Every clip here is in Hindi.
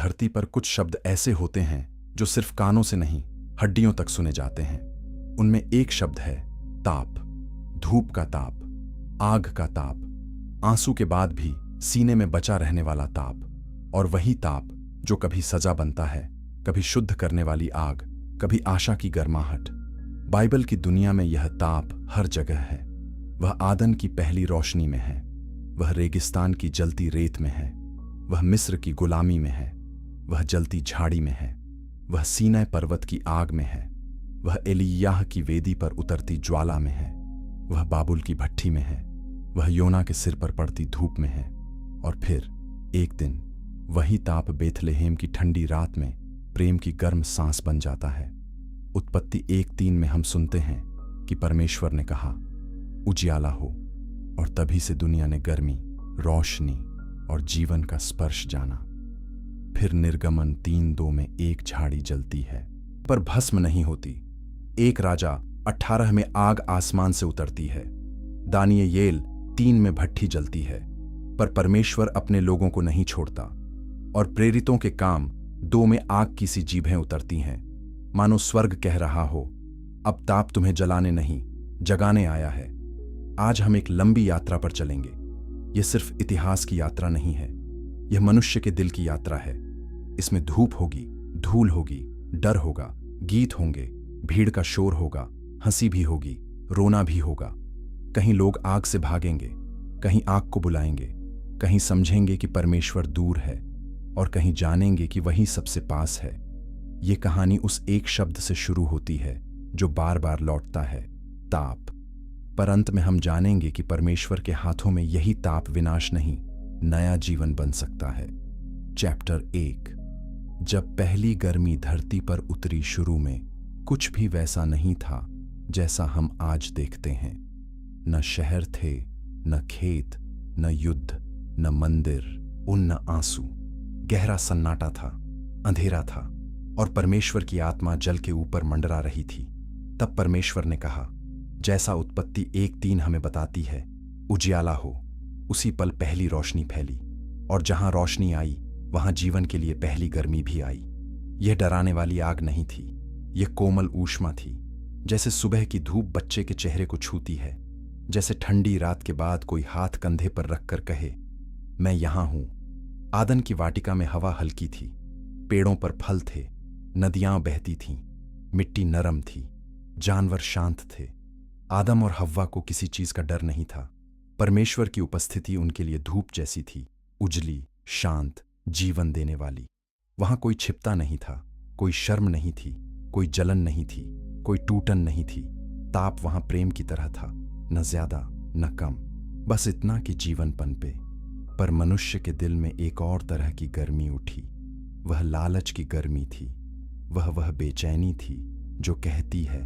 धरती पर कुछ शब्द ऐसे होते हैं जो सिर्फ कानों से नहीं, हड्डियों तक सुने जाते हैं। उनमें एक शब्द है ताप। धूप का ताप, आग का ताप, आंसू के बाद भी सीने में बचा रहने वाला ताप। और वही ताप जो कभी सजा बनता है, कभी शुद्ध करने वाली आग, कभी आशा की गर्माहट। बाइबल की दुनिया में यह ताप हर जगह है। वह आदन की पहली रोशनी में है, वह रेगिस्तान की जलती रेत में है, वह मिस्र की गुलामी में है, वह जलती झाड़ी में है, वह सीनै पर्वत की आग में है, वह एलियाह की वेदी पर उतरती ज्वाला में है, वह बाबुल की भट्ठी में है, वह योना के सिर पर पड़ती धूप में है। और फिर एक दिन वही ताप बेथलेहेम की ठंडी रात में प्रेम की गर्म सांस बन जाता है। उत्पत्ति 1:3 में हम सुनते हैं कि परमेश्वर ने कहा, उजियाला हो, और तभी से दुनिया ने गर्मी, रोशनी और जीवन का स्पर्श जाना। फिर निर्गमन 3:2 में एक झाड़ी जलती है पर भस्म नहीं होती। एक राजा 18 में आग आसमान से उतरती है। दानियेल 3 में भट्ठी जलती है, पर परमेश्वर अपने लोगों को नहीं छोड़ता। और प्रेरितों के काम 2 में आग की सी जीभें उतरती हैं, मानो स्वर्ग कह रहा हो, अब ताप तुम्हें जलाने नहीं, जगाने आया है। आज हम एक लंबी यात्रा पर चलेंगे। यह सिर्फ इतिहास की यात्रा नहीं है, यह मनुष्य के दिल की यात्रा है। इसमें धूप होगी, धूल होगी, डर होगा, गीत होंगे, भीड़ का शोर होगा, हंसी भी होगी, रोना भी होगा। कहीं लोग आग से भागेंगे, कहीं आग को बुलाएंगे, कहीं समझेंगे कि परमेश्वर दूर है, और कहीं जानेंगे कि वही सबसे पास है। ये कहानी उस एक शब्द से शुरू होती है जो बार बार लौटता है, ताप। पर अंत में हम जानेंगे कि परमेश्वर के हाथों में यही ताप विनाश नहीं, नया जीवन बन सकता है। चैप्टर 1। जब पहली गर्मी धरती पर उतरी शुरू में, कुछ भी वैसा नहीं था जैसा हम आज देखते हैं। न शहर थे, न खेत, न युद्ध, न मंदिर, न आंसू। गहरा सन्नाटा था, अंधेरा था, और परमेश्वर की आत्मा जल के ऊपर मंडरा रही थी। तब परमेश्वर ने कहा, जैसा उत्पत्ति 1:3 हमें बताती है, उजियाला हो। उसी पल पहली रोशनी फैली, और जहां रोशनी आई वहां जीवन के लिए पहली गर्मी भी आई। यह डराने वाली आग नहीं थी, यह कोमल ऊष्मा थी, जैसे सुबह की धूप बच्चे के चेहरे को छूती है, जैसे ठंडी रात के बाद कोई हाथ कंधे पर रखकर कहे, मैं यहां हूं। आदन की वाटिका में हवा हल्की थी, पेड़ों पर फल थे, नदियां बहती थीं, मिट्टी नरम थी, जानवर शांत थे। आदम और हव्वा को किसी चीज का डर नहीं था। परमेश्वर की उपस्थिति उनके लिए धूप जैसी थी, उजली, शांत, जीवन देने वाली। वहां कोई छिपता नहीं था, कोई शर्म नहीं थी, कोई जलन नहीं थी, कोई टूटन नहीं थी। ताप वहां प्रेम की तरह था, न ज्यादा न कम, बस इतना कि जीवन पनपे। पर मनुष्य के दिल में एक और तरह की गर्मी उठी। वह लालच की गर्मी थी, वह बेचैनी थी जो कहती है,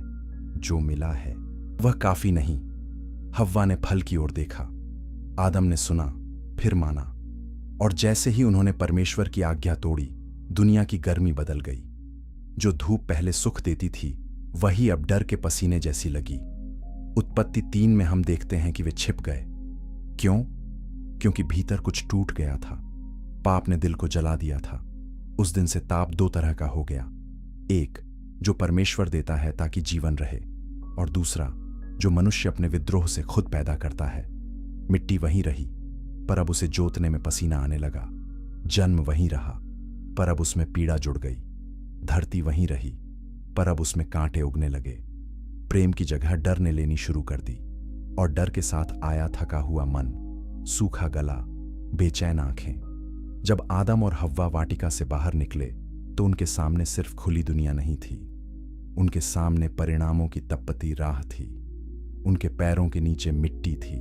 जो मिला है वह काफी नहीं। हव्वा ने फल की ओर देखा, आदम ने सुना, फिर माना, और जैसे ही उन्होंने परमेश्वर की आज्ञा तोड़ी, दुनिया की गर्मी बदल गई। जो धूप पहले सुख देती थी, वही अब डर के पसीने जैसी लगी। उत्पत्ति 3 में हम देखते हैं कि वे छिप गए। क्यों? क्योंकि भीतर कुछ टूट गया था। पाप ने दिल को जला दिया था। उस दिन से ताप 2 तरह का हो गया, एक जो परमेश्वर देता है ताकि जीवन रहे, और दूसरा जो मनुष्य अपने विद्रोह से खुद पैदा करता है। मिट्टी वहीं रही, पर अब उसे जोतने में पसीना आने लगा। जन्म वहीं रहा, पर अब उसमें पीड़ा जुड़ गई। धरती वहीं रही, पर अब उसमें कांटे उगने लगे। प्रेम की जगह डर ने लेनी शुरू कर दी, और डर के साथ आया थका हुआ मन, सूखा गला, बेचैन आंखें। जब आदम और हव्वा वाटिका से बाहर निकले तो उनके सामने सिर्फ खुली दुनिया नहीं थी, उनके सामने परिणामों की तपती राह थी। उनके पैरों के नीचे मिट्टी थी,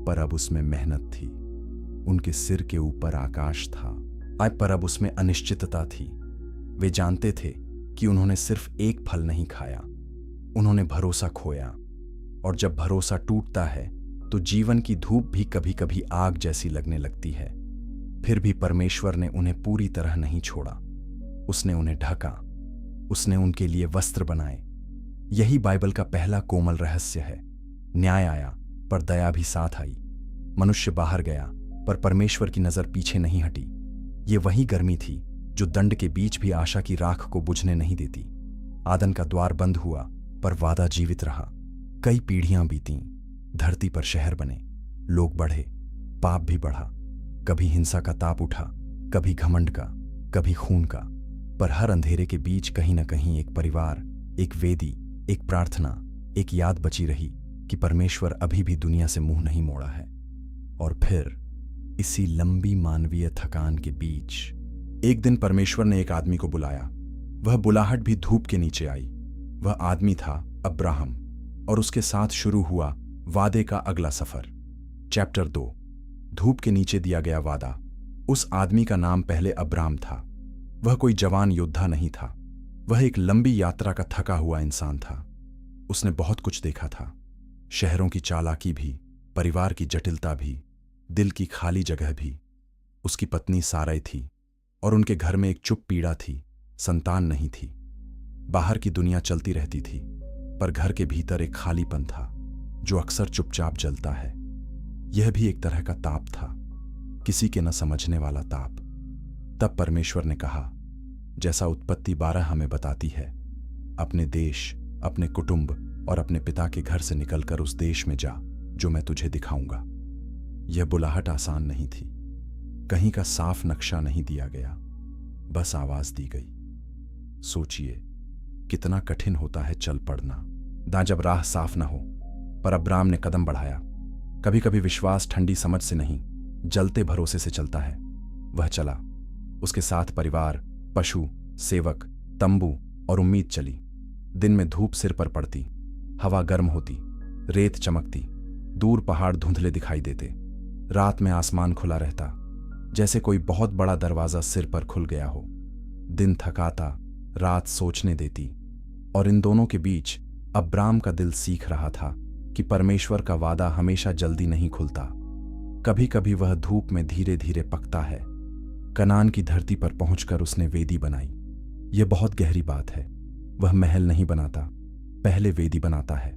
पर अब उसमें मेहनत थी। उनके सिर के ऊपर आकाश था, पर अब उसमें अनिश्चितता थी। वे जानते थे कि उन्होंने सिर्फ एक फल नहीं खाया, उन्होंने भरोसा खोया। और जब भरोसा टूटता है तो जीवन की धूप भी कभी कभी आग जैसी लगने लगती है। फिर भी परमेश्वर ने उन्हें पूरी तरह नहीं छोड़ा। उसने उन्हें ढका, उसने उनके लिए वस्त्र बनाए। यही बाइबल का पहला कोमल रहस्य है। न्याय आया पर दया भी साथ आई। मनुष्य बाहर गया पर परमेश्वर की नजर पीछे नहीं हटी। ये वही गर्मी थी जो दंड के बीच भी आशा की राख को बुझने नहीं देती। आदन का द्वार बंद हुआ, पर वादा जीवित रहा। कई पीढ़ियां बीतीं, धरती पर शहर बने, लोग बढ़े, पाप भी बढ़ा। कभी हिंसा का ताप उठा, कभी घमंड का, कभी खून का, पर हर अंधेरे के बीच कहीं न कहीं एक परिवार, एक वेदी, एक प्रार्थना, एक याद बची रही कि परमेश्वर अभी भी दुनिया से मुंह नहीं मोड़ा है। और फिर इसी लंबी मानवीय थकान के बीच एक दिन परमेश्वर ने एक आदमी को बुलाया। वह बुलाहट भी धूप के नीचे आई। वह आदमी था अब्राहम, और उसके साथ शुरू हुआ वादे का अगला सफर। चैप्टर 2, धूप के नीचे दिया गया वादा। उस आदमी का नाम पहले अब्राम था। वह कोई जवान योद्धा नहीं था। वह एक लंबी यात्रा का थका हुआ इंसान था। उसने बहुत कुछ देखा था, शहरों की चालाकी भी, परिवार की जटिलता भी, दिल की खाली जगह भी। उसकी पत्नी सारै थी, और उनके घर में एक चुप पीड़ा थी, संतान नहीं थी। बाहर की दुनिया चलती रहती थी, पर घर के भीतर एक खालीपन था जो अक्सर चुपचाप जलता है। यह भी एक तरह का ताप था, किसी के न समझने वाला ताप। तब परमेश्वर ने कहा, जैसा उत्पत्ति 12 हमें बताती है, अपने देश, अपने कुटुंब और अपने पिता के घर से निकलकर उस देश में जा जो मैं तुझे दिखाऊंगा। यह बुलाहट आसान नहीं थी। कहीं का साफ नक्शा नहीं दिया गया, बस आवाज दी गई। सोचिए कितना कठिन होता है चल पड़ना, जब राह साफ न हो। पर अब्राम ने कदम बढ़ाया। कभी कभी विश्वास ठंडी समझ से नहीं, जलते भरोसे से चलता है। वह चला। उसके साथ परिवार, पशु, सेवक, तंबू और उम्मीद चली। दिन में धूप सिर पर पड़ती, हवा गर्म होती, रेत चमकती, दूर पहाड़ धुंधले दिखाई देते। रात में आसमान खुला रहता, जैसे कोई बहुत बड़ा दरवाजा सिर पर खुल गया हो। दिन थकाता, रात सोचने देती, और इन दोनों के बीच अब्राम का दिल सीख रहा था कि परमेश्वर का वादा हमेशा जल्दी नहीं खुलता। कभी कभी वह धूप में धीरे धीरे पकता है। कनान की धरती पर पहुंचकर उसने वेदी बनाई। यह बहुत गहरी बात है। वह महल नहीं बनाता, पहले वेदी बनाता है,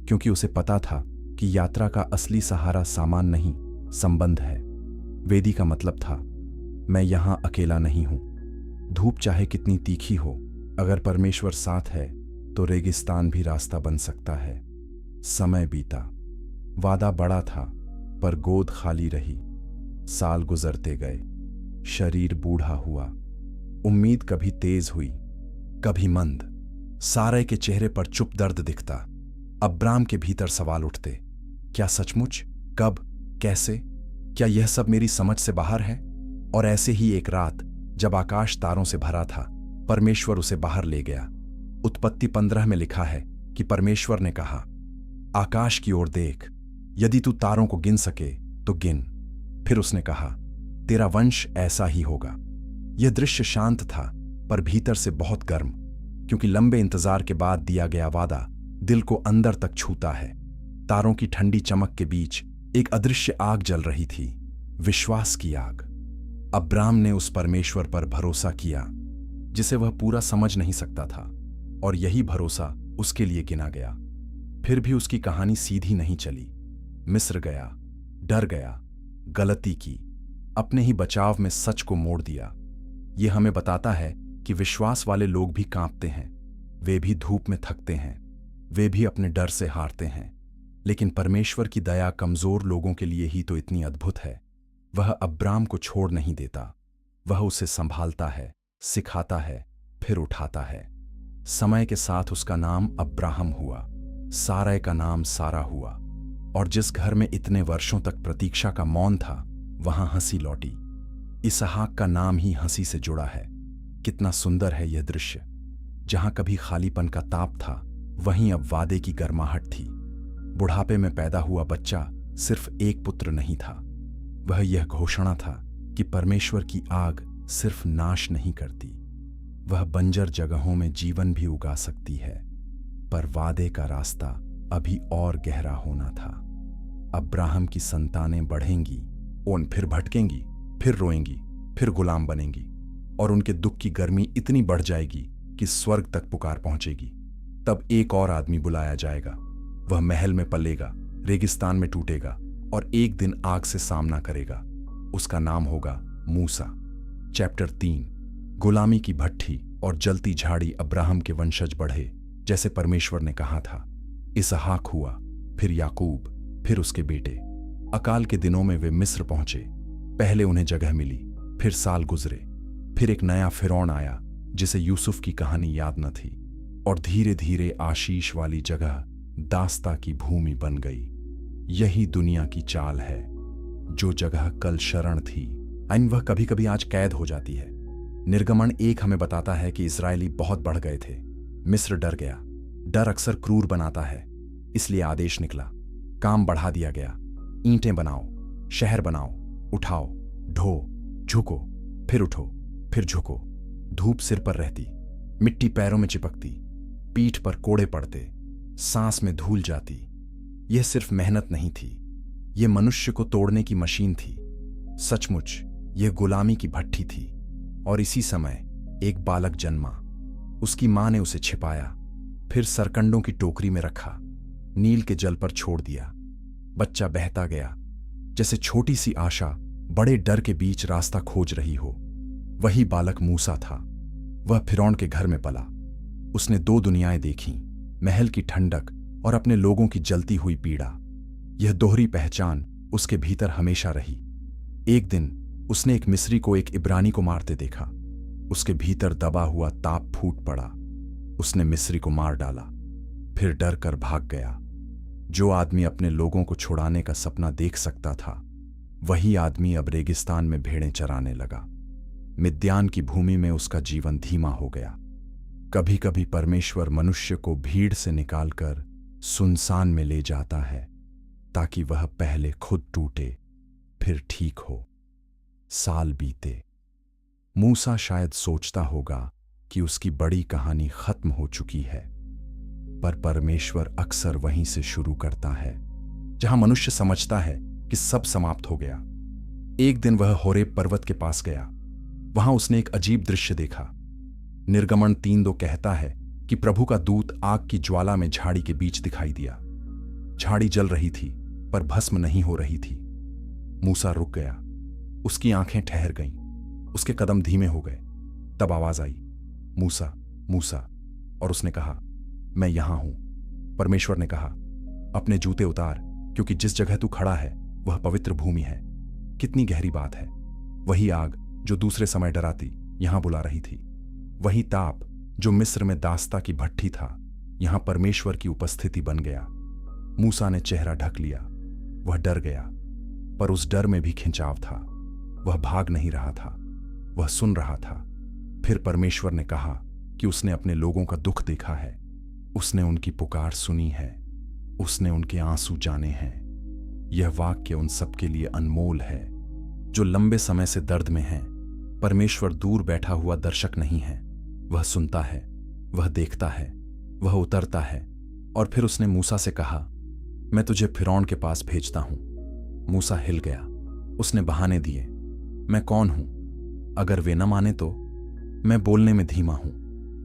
क्योंकि उसे पता था कि यात्रा का असली सहारा सामान नहीं, संबंध है। वेदी का मतलब था, मैं यहां अकेला नहीं हूं। धूप चाहे कितनी तीखी हो, अगर परमेश्वर साथ है तो रेगिस्तान भी रास्ता बन सकता है। समय बीता। वादा बड़ा था, पर गोद खाली रही। साल गुजरते गए, शरीर बूढ़ा हुआ। उम्मीद कभी तेज हुई, कभी मंद। सारै के चेहरे पर चुप दर्द दिखता। अब्राम के भीतर सवाल उठते, क्या सचमुच? कब? कैसे? क्या यह सब मेरी समझ से बाहर है? और ऐसे ही एक रात, जब आकाश तारों से भरा था, परमेश्वर उसे बाहर ले गया। उत्पत्ति 15 में लिखा है कि परमेश्वर ने कहा, आकाश की ओर देख, यदि तू तारों को गिन सके तो गिन। फिर उसने कहा, तेरा वंश ऐसा ही होगा। यह दृश्य शांत था, पर भीतर से बहुत गर्म, क्योंकि लंबे इंतजार के बाद दिया गया वादा दिल को अंदर तक छूता है। तारों की ठंडी चमक के बीच एक अदृश्य आग जल रही थी, विश्वास की आग। अब्राम ने उस परमेश्वर पर भरोसा किया जिसे वह पूरा समझ नहीं सकता था, और यही भरोसा उसके लिए गिना गया। फिर भी उसकी कहानी सीधी नहीं चली। मिस्र गया, डर गया, गलती की, अपने ही बचाव में सच को मोड़ दिया। यह हमें बताता है कि विश्वास वाले लोग भी कांपते हैं, वे भी धूप में थकते हैं, वे भी अपने डर से हारते हैं। लेकिन परमेश्वर की दया कमजोर लोगों के लिए ही तो इतनी अद्भुत है। वह अब्राम को छोड़ नहीं देता। वह उसे संभालता है, सिखाता है, फिर उठाता है। समय के साथ उसका नाम अब्राहम हुआ, सारै का नाम सारा हुआ, और जिस घर में इतने वर्षों तक प्रतीक्षा का मौन था, वहां हंसी लौटी। इसहाक का नाम ही हंसी से जुड़ा है। कितना सुंदर है यह दृश्य। जहां कभी खालीपन का ताप था, वहीं अब वादे की गर्माहट थी। बुढ़ापे में पैदा हुआ बच्चा सिर्फ एक पुत्र नहीं था, वह यह घोषणा था कि परमेश्वर की आग सिर्फ नाश नहीं करती, वह बंजर जगहों में जीवन भी उगा सकती है। पर वादे का रास्ता अभी और गहरा होना था। अब्राहम की संतानें बढ़ेंगी, उन फिर भटकेंगी, फिर रोएंगी, फिर गुलाम बनेंगी, और उनके दुख की गर्मी इतनी बढ़ जाएगी कि स्वर्ग तक पुकार पहुंचेगी। तब एक और आदमी बुलाया जाएगा। वह महल में पलेगा, रेगिस्तान में टूटेगा, और एक दिन आग से सामना करेगा। उसका नाम होगा मूसा। चैप्टर 3, गुलामी की भट्ठी और जलती झाड़ी अब्राहम के वंशज बढ़े, जैसे परमेश्वर ने कहा था। इसहाक हुआ, फिर याकूब, फिर उसके बेटे। अकाल के दिनों में वे मिस्र पहुंचे। पहले उन्हें जगह मिली, फिर साल गुजरे, फिर एक नया फिरौन आया जिसे यूसुफ की कहानी याद न थी, और धीरे धीरे आशीष वाली जगह दास्ता की भूमि बन गई। यही दुनिया की चाल है। जो जगह कल शरण थी, वह कभी कभी आज कैद हो जाती है। निर्गमन 1 हमें बताता है कि इस्राएली बहुत बढ़ गए थे। मिस्र डर गया। डर अक्सर क्रूर बनाता है, इसलिए आदेश निकला। काम बढ़ा दिया गया। ईंटें बनाओ, शहर बनाओ, उठाओ, ढो, झुको, फिर उठो, फिर झुको। धूप सिर पर रहती, मिट्टी पैरों में चिपकती, पीठ पर कोड़े पड़ते, सांस में धूल जाती। यह सिर्फ मेहनत नहीं थी, यह मनुष्य को तोड़ने की मशीन थी। सचमुच यह गुलामी की भट्ठी थी। और इसी समय एक बालक जन्मा। उसकी मां ने उसे छिपाया, फिर सरकंडों की टोकरी में रखा, नील के जल पर छोड़ दिया। बच्चा बहता गया, जैसे छोटी सी आशा बड़े डर के बीच रास्ता खोज रही हो। वही बालक मूसा था। वह फिरौन के घर में पला। उसने 2 दुनियाएं देखीं, महल की ठंडक और अपने लोगों की जलती हुई पीड़ा। यह दोहरी पहचान उसके भीतर हमेशा रही। एक दिन उसने एक मिस्री को एक इब्रानी को मारते देखा। उसके भीतर दबा हुआ ताप फूट पड़ा। उसने मिस्री को मार डाला, फिर डर कर भाग गया। जो आदमी अपने लोगों को छुड़ाने का सपना देख सकता था, वही आदमी अब रेगिस्तान में भेड़ें चराने लगा। मिद्यान की भूमि में उसका जीवन धीमा हो गया। कभी कभी परमेश्वर मनुष्य को भीड़ से निकालकर सुनसान में ले जाता है, ताकि वह पहले खुद टूटे, फिर ठीक हो। साल बीते। मूसा शायद सोचता होगा कि उसकी बड़ी कहानी खत्म हो चुकी है, पर परमेश्वर अक्सर वहीं से शुरू करता है जहां मनुष्य समझता है कि सब समाप्त हो गया। एक दिन वह होरेब पर्वत के पास गया। वहां उसने एक अजीब दृश्य देखा। निर्गमन 3:2 कहता है कि प्रभु का दूत आग की ज्वाला में झाड़ी के बीच दिखाई दिया। झाड़ी जल रही थी, पर भस्म नहीं हो रही थी। मूसा रुक गया। उसकी आंखें ठहर गईं, उसके कदम धीमे हो गए। तब आवाज आई, मूसा, मूसा। और उसने कहा, मैं यहां हूं। परमेश्वर ने कहा, अपने जूते उतार, क्योंकि जिस जगह तू खड़ा है वह पवित्र भूमि है। कितनी गहरी बात है। वही आग जो दूसरे समय डराती यहां बुला रही थी। वही ताप जो मिस्र में दास्ता की भट्ठी था, यहां परमेश्वर की उपस्थिति बन गया। मूसा ने चेहरा ढक लिया। वह डर गया, पर उस डर में भी खिंचाव था। वह भाग नहीं रहा था, वह सुन रहा था। फिर परमेश्वर ने कहा कि उसने अपने लोगों का दुख देखा है, उसने उनकी पुकार सुनी है, उसने उनके आंसू जाने हैं। यह वाक्य उन सबके लिए अनमोल है जो लंबे समय से दर्द में हैं। परमेश्वर दूर बैठा हुआ दर्शक नहीं है, वह सुनता है, वह देखता है, वह उतरता है। और फिर उसने मूसा से कहा, मैं तुझे फिरौन के पास भेजता हूं। मूसा हिल गया। उसने बहाने दिए, मैं कौन हूं? अगर वे न माने तो? मैं बोलने में धीमा हूं।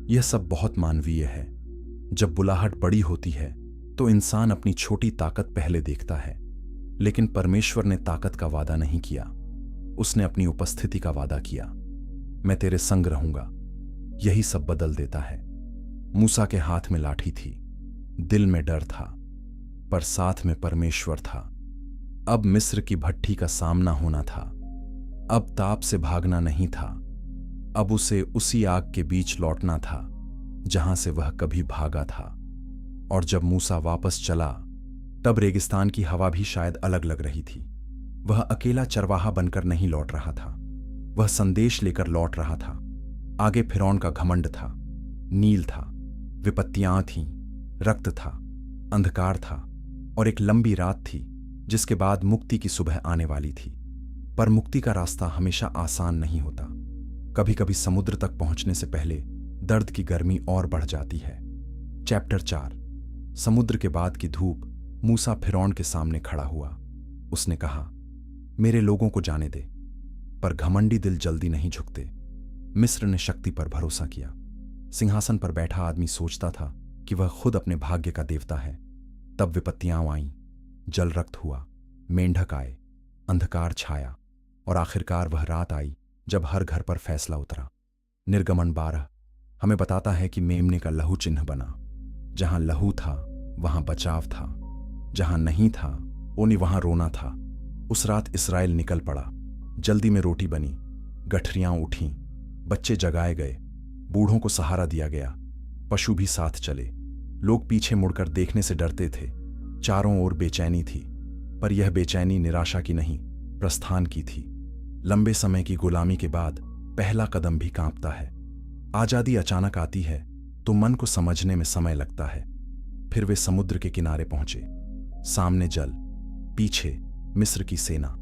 यह सब बहुत मानवीय है। जब बुलाहट बड़ी होती है तो इंसान अपनी छोटी ताकत पहले देखता है, लेकिन परमेश्वर ने ताकत का वादा नहीं किया, उसने अपनी उपस्थिति का वादा किया। मैं तेरे संग रहूंगा। यही सब बदल देता है। मूसा के हाथ में लाठी थी, दिल में डर था, पर साथ में परमेश्वर था। अब मिस्र की भट्ठी का सामना होना था। अब ताप से भागना नहीं था। अब उसे उसी आग के बीच लौटना था जहां से वह कभी भागा था। और जब मूसा वापस चला, तब रेगिस्तान की हवा भी शायद अलग लग रही थी। वह अकेला चरवाहा बनकर नहीं लौट रहा था, वह संदेश लेकर लौट रहा था। आगे फिरौन का घमंड था, नील था, विपत्तियां थीं, रक्त था, अंधकार था, और एक लंबी रात थी जिसके बाद मुक्ति की सुबह आने वाली थी। पर मुक्ति का रास्ता हमेशा आसान नहीं होता। कभी कभी समुद्र तक पहुंचने से पहले दर्द की गर्मी और बढ़ जाती है। चैप्टर 4। समुद्र के बाद की धूप। मूसा फिरौन के सामने खड़ा हुआ। उसने कहा, मेरे लोगों को जाने दे। पर घमंडी दिल जल्दी नहीं झुकते। मिस्र ने शक्ति पर भरोसा किया। सिंहासन पर बैठा आदमी सोचता था कि वह खुद अपने भाग्य का देवता है। तब विपत्तियां आईं, जल रक्त हुआ, मेंढक आए, अंधकार छाया, और आखिरकार वह रात आई जब हर घर पर फैसला उतरा। निर्गमन 12 हमें बताता है कि मेमने का लहू चिन्ह बना। जहां लहू था वहां बचाव था, जहां नहीं था ओनी वहां रोना था। उस रात इस्राएल निकल पड़ा। जल्दी में रोटी बनी, गठरियां उठीं, बच्चे जगाए गए, बूढ़ों को सहारा दिया गया, पशु भी साथ चले। लोग पीछे मुड़कर देखने से डरते थे। चारों ओर बेचैनी थी, पर यह बेचैनी निराशा की नहीं, प्रस्थान की थी। लंबे समय की गुलामी के बाद पहला कदम भी कांपता है। आजादी अचानक आती है तो मन को समझने में समय लगता है। फिर वे समुद्र के किनारे पहुंचे। सामने जल, पीछे मिस्र की सेना।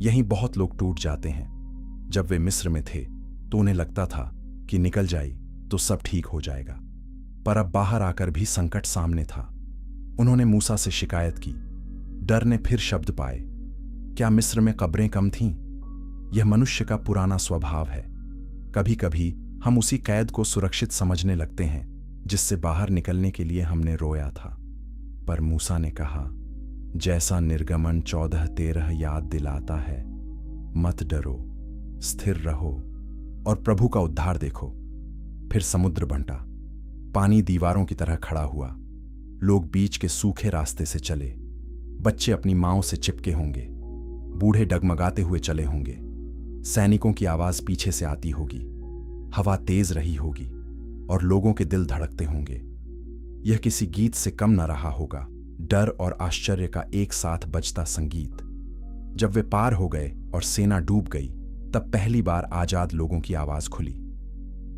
यहीं बहुत लोग टूट जाते हैं। जब वे मिस्र में थे तो उन्हें लगता था कि निकल जाई तो सब ठीक हो जाएगा, पर अब बाहर आकर भी संकट सामने था। उन्होंने मूसा से शिकायत की। डर ने फिर शब्द पाए। क्या मिस्र में कब्रें कम थीं? यह मनुष्य का पुराना स्वभाव है। कभी कभी हम उसी कैद को सुरक्षित समझने लगते हैं जिससे बाहर निकलने के लिए हमने रोया था। पर मूसा ने कहा, जैसा निर्गमन 14:13 याद दिलाता है, मत डरो, स्थिर रहो और प्रभु का उद्धार देखो। फिर समुद्र बंटा। पानी दीवारों की तरह खड़ा हुआ। लोग बीच के सूखे रास्ते से चले। बच्चे अपनी मांओं से चिपके होंगे, बूढ़े डगमगाते हुए चले होंगे। सैनिकों की आवाज पीछे से आती होगी, हवा तेज रही होगी और लोगों के दिल धड़कते होंगे। यह किसी गीत से कम न रहा होगा, डर और आश्चर्य का एक साथ बजता संगीत। जब वे पार हो गए और सेना डूब गई, तब पहली बार आजाद लोगों की आवाज खुली।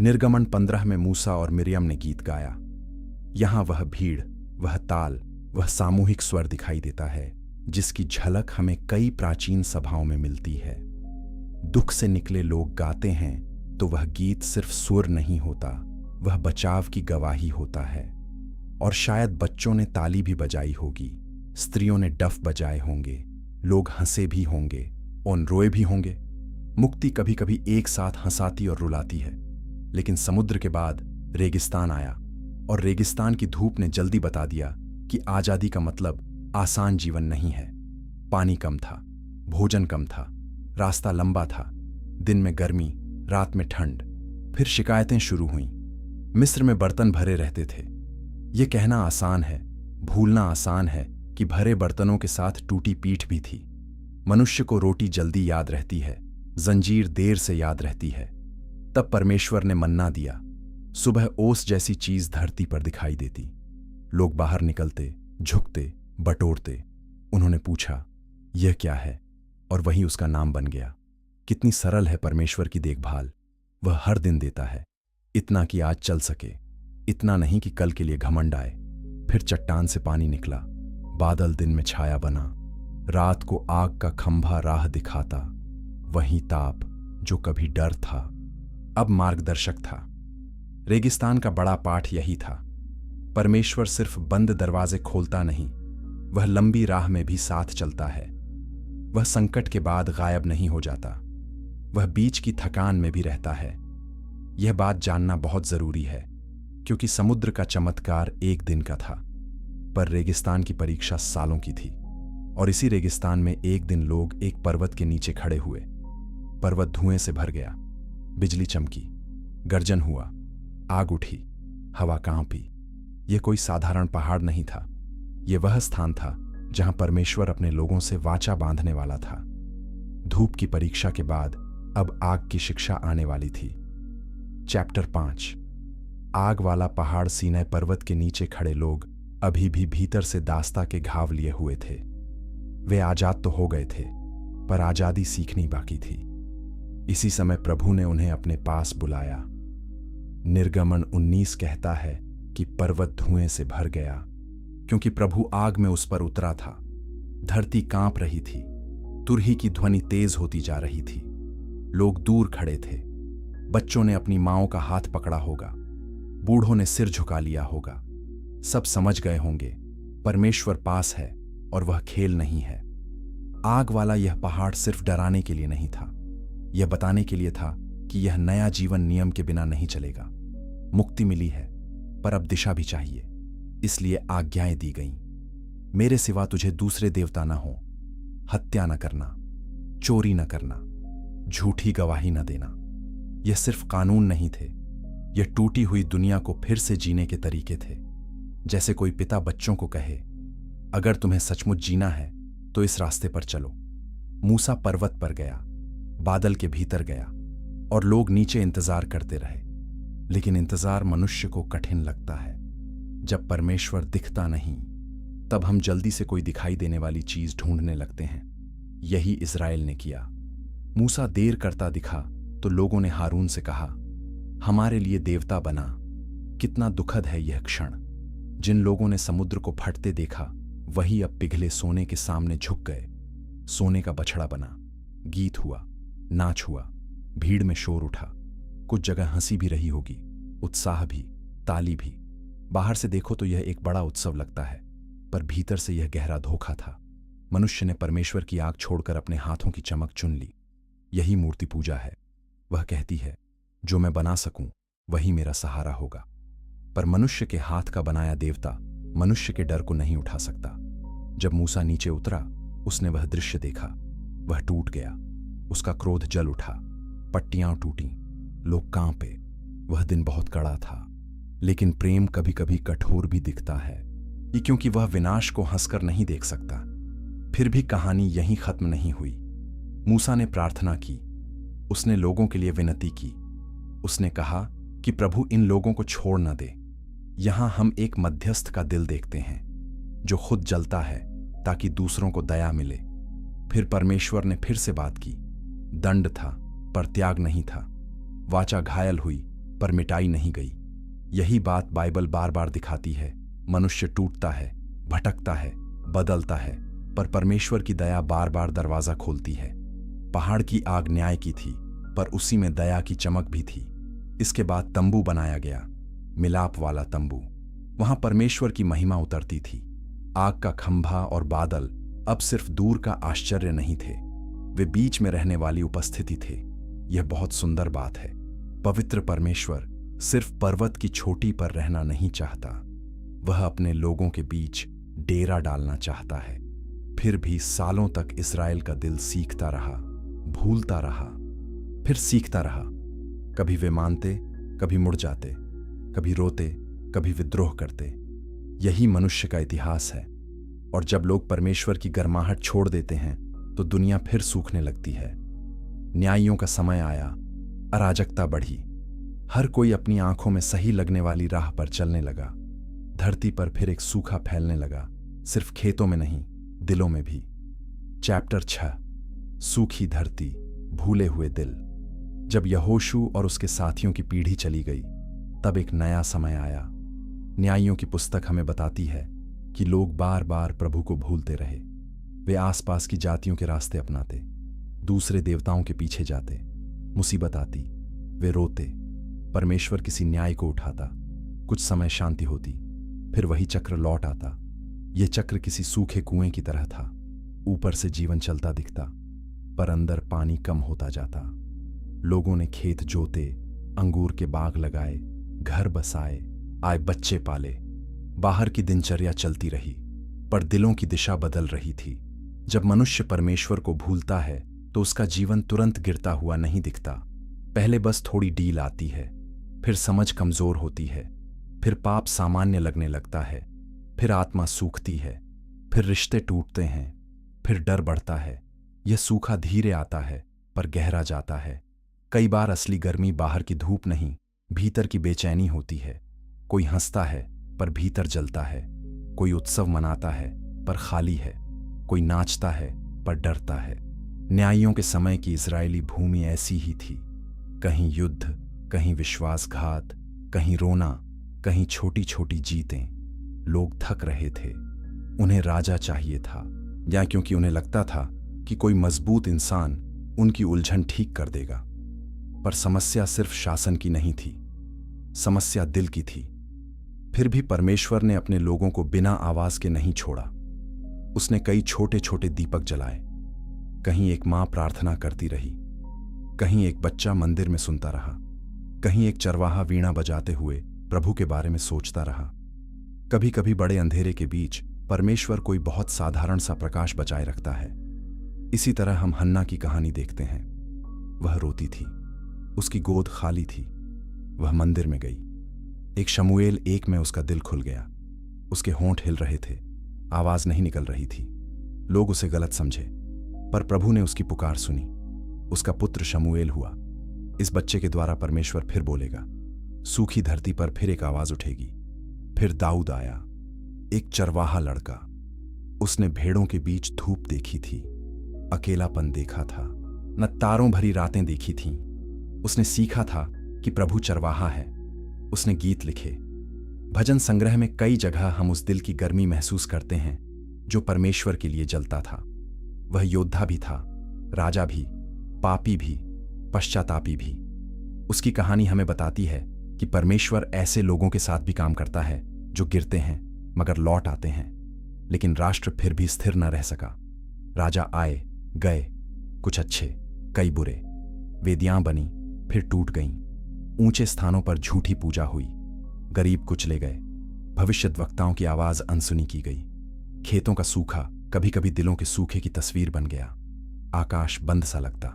निर्गमन 15 में मूसा और मिरियम ने गीत गाया। यहां वह भीड़, वह ताल, वह सामूहिक स्वर दिखाई देता है जिसकी झलक हमें कई प्राचीन सभाओं में मिलती है। दुख से निकले लोग गाते हैं तो वह गीत सिर्फ सुर नहीं होता, वह बचाव की गवाही होता है। और शायद बच्चों ने ताली भी बजाई होगी, स्त्रियों ने डफ बजाए होंगे, लोग हंसे भी होंगे और रोए भी होंगे। मुक्ति कभी कभी एक साथ हंसाती और रुलाती है। लेकिन समुद्र के बाद रेगिस्तान आया और रेगिस्तान की धूप ने जल्दी बता दिया कि आजादी का मतलब आसान जीवन नहीं है। पानी कम था, भोजन कम था, रास्ता लंबा था, दिन में गर्मी, रात में ठंड। फिर शिकायतें शुरू हुईं। मिस्र में बर्तन भरे रहते थे। यह कहना आसान है, भूलना आसान है कि भरे बर्तनों के साथ टूटी पीठ भी थी। मनुष्य को रोटी जल्दी याद रहती है, जंजीर देर से याद रहती है। तब परमेश्वर ने मन्ना दिया। सुबह ओस जैसी चीज धरती पर दिखाई देती। लोग बाहर निकलते, झुकते, बटोरते। उन्होंने पूछा, यह क्या है? और वही उसका नाम बन गया। कितनी सरल है परमेश्वर की देखभाल। वह हर दिन देता है, इतना कि आज चल सके, इतना नहीं कि कल के लिए घमंड आए। फिर चट्टान से पानी निकला, बादल दिन में छाया बना, रात को आग का खंभा राह दिखाता। वही ताप जो कभी डर था, अब मार्गदर्शक था। रेगिस्तान का बड़ा पाठ यही था। परमेश्वर सिर्फ बंद दरवाजे खोलता नहीं, वह लंबी राह में भी साथ चलता है। वह संकट के बाद गायब नहीं हो जाता, वह बीच की थकान में भी रहता है। यह बात जानना बहुत जरूरी है, क्योंकि समुद्र का चमत्कार एक दिन का था, पर रेगिस्तान की परीक्षा सालों की थी। और इसी रेगिस्तान में एक दिन लोग एक पर्वत के नीचे खड़े हुए। पर्वत धुएं से भर गया, बिजली चमकी, गर्जन हुआ, आग उठी, हवा कांपी। यह कोई साधारण पहाड़ नहीं था, यह वह स्थान था जहां परमेश्वर अपने लोगों से वाचा बांधने वाला था। धूप की परीक्षा के बाद अब आग की शिक्षा आने वाली थी। चैप्टर 5। आग वाला पहाड़ सीनै पर्वत के नीचे खड़े लोग अभी भी भीतर से दास्ता के घाव लिए हुए थे। वे आजाद तो हो गए थे, पर आजादी सीखनी बाकी थी। इसी समय प्रभु ने उन्हें अपने पास बुलाया। निर्गमन 19 कहता है कि पर्वत धुएं से भर गया, क्योंकि प्रभु आग में उस पर उतरा था। धरती कांप रही थी, तुरही की ध्वनि तेज होती जा रही थी। लोग दूर खड़े थे। बच्चों ने अपनी माँओं का हाथ पकड़ा होगा, बूढ़ों ने सिर झुका लिया होगा। सब समझ गए होंगे, परमेश्वर पास है और वह खेल नहीं है। आग वाला यह पहाड़ सिर्फ डराने के लिए नहीं था, यह बताने के लिए था कि यह नया जीवन नियम के बिना नहीं चलेगा। मुक्ति मिली है, पर अब दिशा भी चाहिए, इसलिए आज्ञाएं दी गईं। मेरे सिवा तुझे दूसरे देवता न हो, हत्या न करना, चोरी न करना, झूठी गवाही न देना, यह सिर्फ कानून नहीं थे, यह टूटी हुई दुनिया को फिर से जीने के तरीके थे। जैसे कोई पिता बच्चों को कहे, अगर तुम्हें सचमुच जीना है तो इस रास्ते पर चलो। मूसा पर्वत पर गया, बादल के भीतर गया और लोग नीचे इंतजार करते रहे। लेकिन इंतजार मनुष्य को कठिन लगता है। जब परमेश्वर दिखता नहीं, तब हम जल्दी से कोई दिखाई देने वाली चीज ढूंढने लगते हैं। यही इज़राइल ने किया। मूसा देर करता दिखा तो लोगों ने हारून से कहा, हमारे लिए देवता बना। कितना दुखद है यह क्षण। जिन लोगों ने समुद्र को फटते देखा, वही अब पिघले सोने के सामने झुक गए। सोने का बछड़ा बना, गीत हुआ, नाच हुआ, भीड़ में शोर उठा। कुछ जगह हंसी भी रही होगी, उत्साह भी, ताली भी। बाहर से देखो तो यह एक बड़ा उत्सव लगता है, पर भीतर से यह गहरा धोखा था। मनुष्य ने परमेश्वर की आग छोड़कर अपने हाथों की चमक चुन ली। यही मूर्ति पूजा है। वह कहती है, जो मैं बना सकूं वही मेरा सहारा होगा। पर मनुष्य के हाथ का बनाया देवता मनुष्य के डर को नहीं उठा सकता। जब मूसा नीचे उतरा, उसने वह दृश्य देखा। वह टूट गया, उसका क्रोध जल उठा, पट्टियां टूटी, लोग कांपे। वह दिन बहुत कड़ा था। लेकिन प्रेम कभी कभी कठोर भी दिखता है, ये क्योंकि वह विनाश को हंसकर नहीं देख सकता। फिर भी कहानी यहीं खत्म नहीं हुई। मूसा ने प्रार्थना की, उसने लोगों के लिए विनती की। उसने कहा कि प्रभु इन लोगों को छोड़ न दे। यहां हम एक मध्यस्थ का दिल देखते हैं, जो खुद जलता है ताकि दूसरों को दया मिले। फिर परमेश्वर ने फिर से बात की। दंड था पर त्याग नहीं था। वाचा घायल हुई पर मिटाई नहीं गई। यही बात बाइबल बार बार दिखाती है। मनुष्य टूटता है, भटकता है, बदलता है, पर परमेश्वर की दया बार बार दरवाजा खोलती है। पहाड़ की आग न्याय की थी, पर उसी में दया की चमक भी थी। इसके बाद तंबू बनाया गया, मिलाप वाला तंबू। वहां परमेश्वर की महिमा उतरती थी। आग का खंभा और बादल अब सिर्फ दूर का आश्चर्य नहीं थे, वे बीच में रहने वाली उपस्थिति थे। यह बहुत सुंदर बात है। पवित्र परमेश्वर सिर्फ पर्वत की चोटी पर रहना नहीं चाहता, वह अपने लोगों के बीच डेरा डालना चाहता है। फिर भी सालों तक इस्राएल का दिल सीखता रहा, भूलता रहा, फिर सीखता रहा। कभी वे मानते, कभी मुड़ जाते, कभी रोते, कभी विद्रोह करते। यही मनुष्य का इतिहास है। और जब लोग परमेश्वर की गर्माहट छोड़ देते हैं तो दुनिया फिर सूखने लगती है। न्यायियों का समय आया, अराजकता बढ़ी। हर कोई अपनी आंखों में सही लगने वाली राह पर चलने लगा। धरती पर फिर एक सूखा फैलने लगा, सिर्फ खेतों में नहीं, दिलों में भी। चैप्टर 6, सूखी धरती, भूले हुए दिल। जब यहोशू और उसके साथियों की पीढ़ी चली गई, तब एक नया समय आया। न्यायियों की पुस्तक हमें बताती है कि लोग बार बार प्रभु को भूलते रहे। वे आसपास की जातियों के रास्ते अपनाते, दूसरे देवताओं के पीछे जाते। मुसीबत आती, वे रोते, परमेश्वर किसी न्याय को उठाता। कुछ समय शांति होती, फिर वही चक्र लौट आता। यह चक्र किसी सूखे कुएं की तरह था। ऊपर से जीवन चलता दिखता, पर अंदर पानी कम होता जाता। लोगों ने खेत जोते, अंगूर के बाग लगाए, घर बसाए, आए बच्चे पाले। बाहर की दिनचर्या चलती रही, पर दिलों की दिशा बदल रही थी। जब मनुष्य परमेश्वर को भूलता है तो उसका जीवन तुरंत गिरता हुआ नहीं दिखता। पहले बस थोड़ी डील आती है, फिर समझ कमजोर होती है, फिर पाप सामान्य लगने लगता है, फिर आत्मा सूखती है, फिर रिश्ते टूटते हैं, फिर डर बढ़ता है। यह सूखा धीरे आता है पर गहरा जाता है। कई बार असली गर्मी बाहर की धूप नहीं, भीतर की बेचैनी होती है। कोई हंसता है पर भीतर जलता है। कोई उत्सव मनाता है पर खाली है। कोई नाचता है पर डरता है। न्यायियों के समय की इजरायली भूमि ऐसी ही थी। कहीं युद्ध, कहीं विश्वासघात, कहीं रोना, कहीं छोटी छोटी जीतें। लोग थक रहे थे। उन्हें राजा चाहिए था, या क्योंकि उन्हें लगता था कि कोई मजबूत इंसान उनकी उलझन ठीक कर देगा। पर समस्या सिर्फ शासन की नहीं थी, समस्या दिल की थी। फिर भी परमेश्वर ने अपने लोगों को बिना आवाज के नहीं छोड़ा। उसने कई छोटे छोटे दीपक जलाए। कहीं एक मां प्रार्थना करती रही, कहीं एक बच्चा मंदिर में सुनता रहा, कहीं एक चरवाहा वीणा बजाते हुए प्रभु के बारे में सोचता रहा। कभी कभी बड़े अंधेरे के बीच परमेश्वर कोई बहुत साधारण सा प्रकाश बचाए रखता है। इसी तरह हम हन्ना की कहानी देखते हैं। वह रोती थी, उसकी गोद खाली थी। वह मंदिर में गई। एक शमूएल 1 में उसका दिल खुल गया। उसके होंठ हिल रहे थे, आवाज नहीं निकल रही थी। लोग उसे गलत समझे, पर प्रभु ने उसकी पुकार सुनी। उसका पुत्र शमूएल हुआ। इस बच्चे के द्वारा परमेश्वर फिर बोलेगा। सूखी धरती पर फिर एक आवाज उठेगी। फिर दाऊद आया, एक चरवाहा लड़का। उसने भेड़ों के बीच धूप देखी थी, अकेलापन देखा था, न तारों भरी रातें देखी थीं। उसने सीखा था कि प्रभु चरवाहा है। उसने गीत लिखे। भजन संग्रह में कई जगह हम उस दिल की गर्मी महसूस करते हैं जो परमेश्वर के लिए जलता था। वह योद्धा भी था, राजा भी, पापी भी, पश्चातापी भी। उसकी कहानी हमें बताती है कि परमेश्वर ऐसे लोगों के साथ भी काम करता है जो गिरते हैं मगर लौट आते हैं। लेकिन राष्ट्र फिर भी स्थिर न रह सका। राजा आए गए, कुछ अच्छे, कई बुरे। वेदियां बनी, फिर टूट गईं। ऊंचे स्थानों पर झूठी पूजा हुई, गरीब कुचले गए। भविष्यद्वक्ताओं की आवाज अनसुनी की गई। खेतों का सूखा कभी कभी दिलों के सूखे की तस्वीर बन गया। आकाश बंद सा लगता।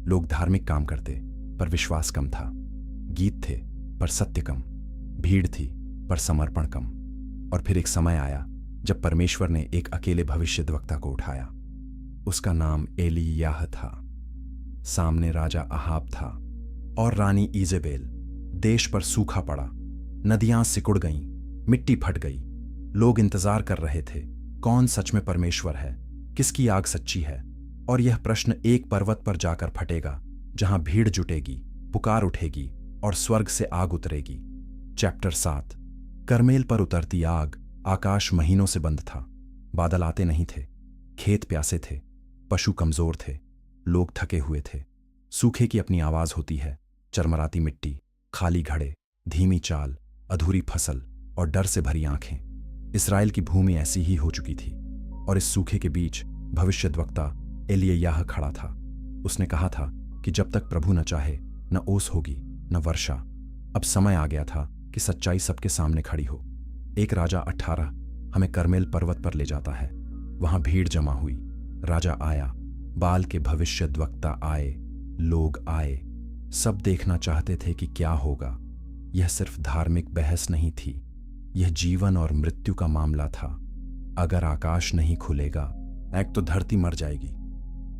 लोग धार्मिक काम करते पर विश्वास कम था। गीत थे पर सत्य कम। भीड़ थी पर समर्पण कम। और फिर एक समय आया जब परमेश्वर ने एक अकेले भविष्यद्वक्ता को उठाया। उसका नाम एलीयाह था। सामने राजा अहाब था और रानी ईजेबेल। देश पर सूखा पड़ा, नदियां सिकुड़ गईं, मिट्टी फट गई। लोग इंतजार कर रहे थे, कौन सच में परमेश्वर है, किसकी आग सच्ची है। और यह प्रश्न एक पर्वत पर जाकर फटेगा जहां भीड़ जुटेगी, पुकार उठेगी और स्वर्ग से आग उतरेगी। चैप्टर 7। करमेल पर उतरती आग। आकाश महीनों से बंद था। बादल आते नहीं थे। खेत प्यासे थे, पशु कमजोर थे, लोग थके हुए थे। सूखे की अपनी आवाज होती है। चरमराती मिट्टी, खाली घड़े, धीमी चाल, अधूरी फसल और डर से भरी आंखें। इस्राएल की भूमि ऐसी ही हो चुकी थी। और इस सूखे के बीच भविष्यद्वक्ता एलीयाह खड़ा था। उसने कहा था कि जब तक प्रभु न चाहे न ओस होगी न वर्षा। अब समय आ गया था कि सच्चाई सबके सामने खड़ी हो। एक राजा 18 हमें करमेल पर्वत पर ले जाता है। वहां भीड़ जमा हुई। राजा आया, बाल के भविष्यद्वक्ता आए, लोग आए। सब देखना चाहते थे कि क्या होगा। यह सिर्फ धार्मिक बहस नहीं थी, यह जीवन और मृत्यु का मामला था। अगर आकाश नहीं खुलेगा, एक तो धरती मर जाएगी।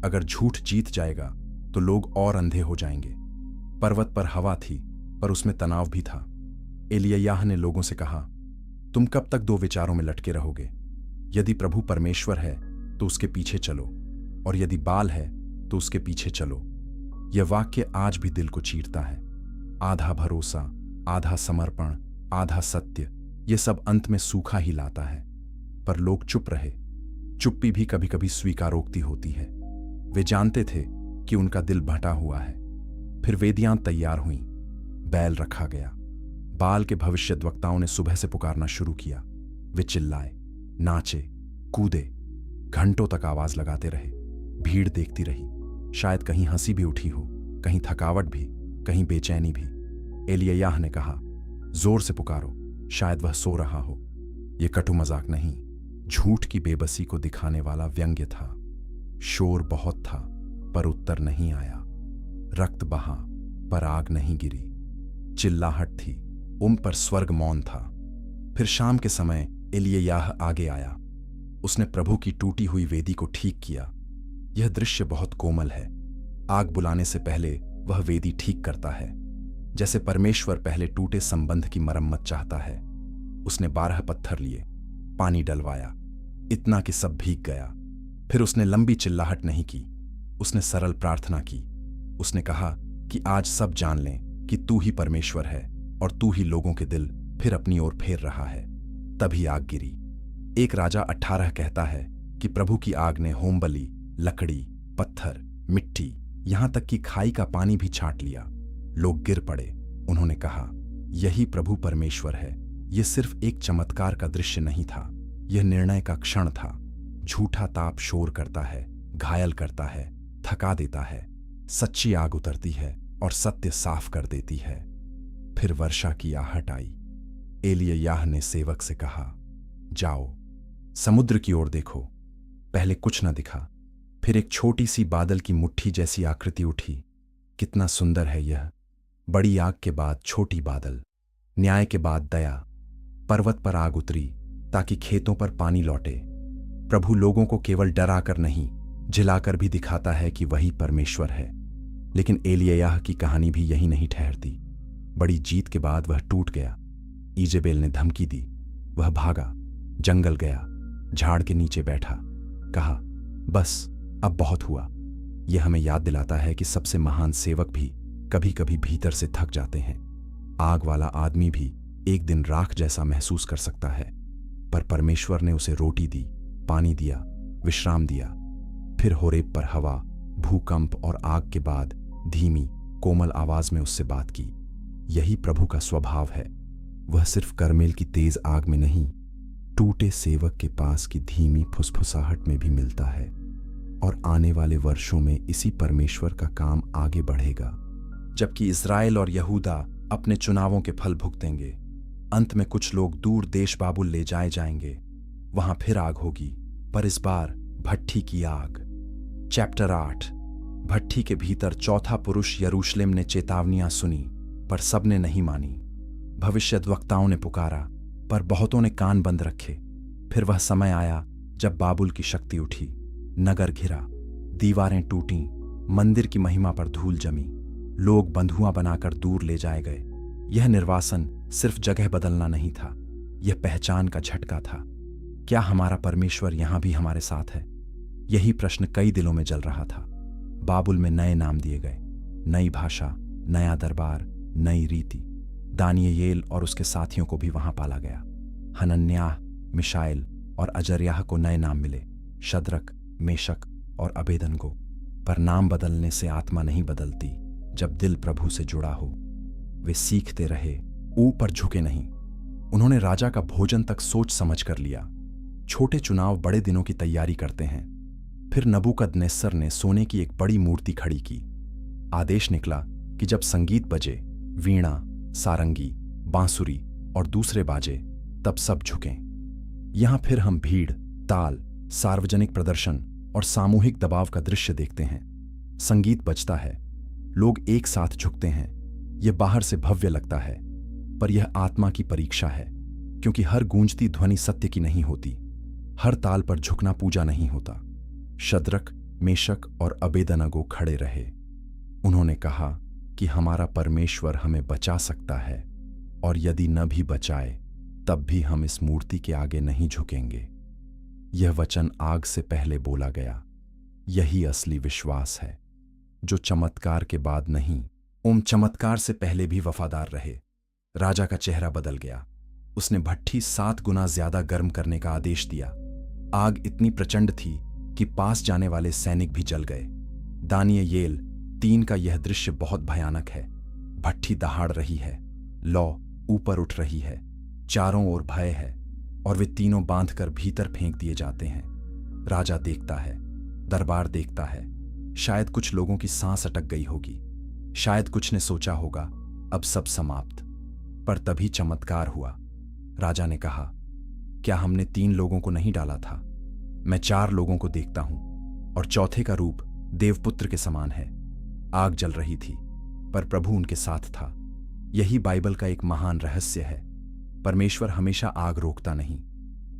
अगर झूठ जीत जाएगा तो लोग और अंधे हो जाएंगे। पर्वत पर हवा थी पर उसमें तनाव भी था। एलीयाह ने लोगों से कहा, तुम कब तक 2 विचारों में लटके रहोगे? यदि प्रभु परमेश्वर है तो उसके पीछे चलो, और यदि बाल है तो उसके पीछे चलो। यह वाक्य आज भी दिल को चीरता है। आधा भरोसा, आधा समर्पण, आधा सत्य, यह सब अंत में सूखा ही लाता है। पर लोग चुप रहे। चुप्पी भी कभी कभी स्वीकारोक्ति होती है। वे जानते थे कि उनका दिल भटा हुआ है। फिर वेदियां तैयार हुईं, बैल रखा गया। बाल के भविष्यद्वक्ताओं ने सुबह से पुकारना शुरू किया। वे चिल्लाए, नाचे, कूदे, घंटों तक आवाज लगाते रहे। भीड़ देखती रही। शायद कहीं हंसी भी उठी हो, कहीं थकावट भी, कहीं बेचैनी भी। एलीयाह ने कहा, जोर से पुकारो, शायद वह सो रहा हो। यह कटु मजाक नहीं, झूठ की बेबसी को दिखाने वाला व्यंग्य था। शोर बहुत था पर उत्तर नहीं आया। रक्त बहा पर आग नहीं गिरी। चिल्लाहट थी, पर स्वर्ग मौन था। फिर शाम के समय एलीयाह आगे आया। उसने प्रभु की टूटी हुई वेदी को ठीक किया। यह दृश्य बहुत कोमल है। आग बुलाने से पहले वह वेदी ठीक करता है, जैसे परमेश्वर पहले टूटे संबंध की मरम्मत चाहता है। उसने 12 पत्थर लिए, पानी डलवाया, इतना कि सब भीग गया। फिर उसने लंबी चिल्लाहट नहीं की, उसने सरल प्रार्थना की। उसने कहा कि आज सब जान लें कि तू ही परमेश्वर है और तू ही लोगों के दिल फिर अपनी ओर फेर रहा है। तभी आग गिरी। एक राजा 18 कहता है कि प्रभु की आग ने होमबलि, लकड़ी, पत्थर, मिट्टी, यहां तक कि खाई का पानी भी छांट लिया। लोग गिर पड़े। उन्होंने कहा, यही प्रभु परमेश्वर है। यह सिर्फ एक चमत्कार का दृश्य नहीं था, यह निर्णय का क्षण था। झूठा ताप शोर करता है, घायल करता है, थका देता है। सच्ची आग उतरती है और सत्य साफ कर देती है। फिर वर्षा की आहट आई। एलीयाह ने सेवक से कहा, जाओ, समुद्र की ओर देखो। पहले कुछ न दिखा। फिर एक छोटी सी बादल की मुट्ठी जैसी आकृति उठी। कितना सुंदर है यह। बड़ी आग के बाद छोटी बादल, न्याय के बाद दया। पर्वत पर आग उतरी ताकि खेतों पर पानी लौटे। प्रभु लोगों को केवल डराकर नहीं, झिलाकर भी दिखाता है कि वही परमेश्वर है। लेकिन एलिय्याह की कहानी भी यही नहीं ठहरती। बड़ी जीत के बाद वह टूट गया। ईजेबेल ने धमकी दी। वह भागा, जंगल गया, झाड़ के नीचे बैठा, कहा, बस अब बहुत हुआ। यह हमें याद दिलाता है कि सबसे महान सेवक भी कभी कभी भीतर से थक जाते हैं। आग वाला आदमी भी एक दिन राख जैसा महसूस कर सकता है, पर परमेश्वर ने उसे रोटी दी, पानी दिया, विश्राम दिया। फिर होरेब पर हवा, भूकंप और आग के बाद धीमी कोमल आवाज में उससे बात की। यही प्रभु का स्वभाव है। वह सिर्फ करमेल की तेज आग में नहीं, टूटे सेवक के पास की धीमी फुसफुसाहट में भी मिलता है। और आने वाले वर्षों में इसी परमेश्वर का काम आगे बढ़ेगा। जबकि इस्राएल और यहूदा अपने चुनावों के फल भुगतेंगे, अंत में कुछ लोग दूर देश बाबुल ले जाए जाएंगे। वहां फिर आग होगी, पर इस बार भट्ठी की आग। चैप्टर 8। भट्ठी के भीतर चौथा पुरुष यरूशलेम ने चेतावनियां सुनी, पर सबने नहीं मानी। भविष्यद्वक्ताओं ने पुकारा, पर बहुतों ने कान बंद रखे। फिर वह समय आया जब बाबुल की शक्ति उठी। नगर घिरा, दीवारें टूटीं, मंदिर की महिमा पर धूल जमी। लोग बंधुआ बनाकर दूर ले जाए गए। यह निर्वासन सिर्फ जगह बदलना नहीं था, यह पहचान का झटका था। क्या हमारा परमेश्वर यहां भी हमारे साथ है? यही प्रश्न कई दिलों में जल रहा था। बाबुल में नए नाम दिए गए, नई भाषा, नया दरबार, नई रीति। दानियेल और उसके साथियों को भी वहां पाला गया। हनन्याह, मिशाएल और अजर्याह को नए नाम मिले, शद्रक, मेशक और अबेदनगो। पर नाम बदलने से आत्मा नहीं बदलती। जब दिल प्रभु से जुड़ा हो, वे सीखते रहे, ऊपर झुके नहीं। उन्होंने राजा का भोजन तक सोच समझ कर लिया। छोटे चुनाव बड़े दिनों की तैयारी करते हैं। फिर नबूकदनेस्सर ने सोने की एक बड़ी मूर्ति खड़ी की। आदेश निकला कि जब संगीत बजे, वीणा, सारंगी, बांसुरी और दूसरे बाजे, तब सब झुकें। यहां फिर हम भीड़, ताल, सार्वजनिक प्रदर्शन और सामूहिक दबाव का दृश्य देखते हैं। संगीत बजता है, लोग एक साथ झुकते हैं। यह बाहर से भव्य लगता है, पर यह आत्मा की परीक्षा है, क्योंकि हर गूंजती ध्वनि सत्य की नहीं होती। हर ताल पर झुकना पूजा नहीं होता। शद्रक, मेशक और अबेदनगो खड़े रहे। उन्होंने कहा कि हमारा परमेश्वर हमें बचा सकता है, और यदि न भी बचाए तब भी हम इस मूर्ति के आगे नहीं झुकेंगे। यह वचन आग से पहले बोला गया। यही असली विश्वास है, जो चमत्कार के बाद नहीं, चमत्कार से पहले भी वफादार रहे। राजा का चेहरा बदल गया। उसने भट्ठी 7 गुना ज्यादा गर्म करने का आदेश दिया। आग इतनी प्रचंड थी कि पास जाने वाले सैनिक भी जल गए। दानियेल 3 का यह दृश्य बहुत भयानक है। भट्ठी दहाड़ रही है, लौ ऊपर उठ रही है, चारों ओर भय है, और वे तीनों बांधकर भीतर फेंक दिए जाते हैं। राजा देखता है, दरबार देखता है। शायद कुछ लोगों की सांस अटक गई होगी, शायद कुछ ने सोचा होगा अब सब समाप्त। पर तभी चमत्कार हुआ। राजा ने कहा, क्या हमने 3 लोगों को नहीं डाला था? मैं 4 लोगों को देखता हूं, और चौथे का रूप देवपुत्र के समान है। आग जल रही थी, पर प्रभु उनके साथ था। यही बाइबल का एक महान रहस्य है। परमेश्वर हमेशा आग रोकता नहीं,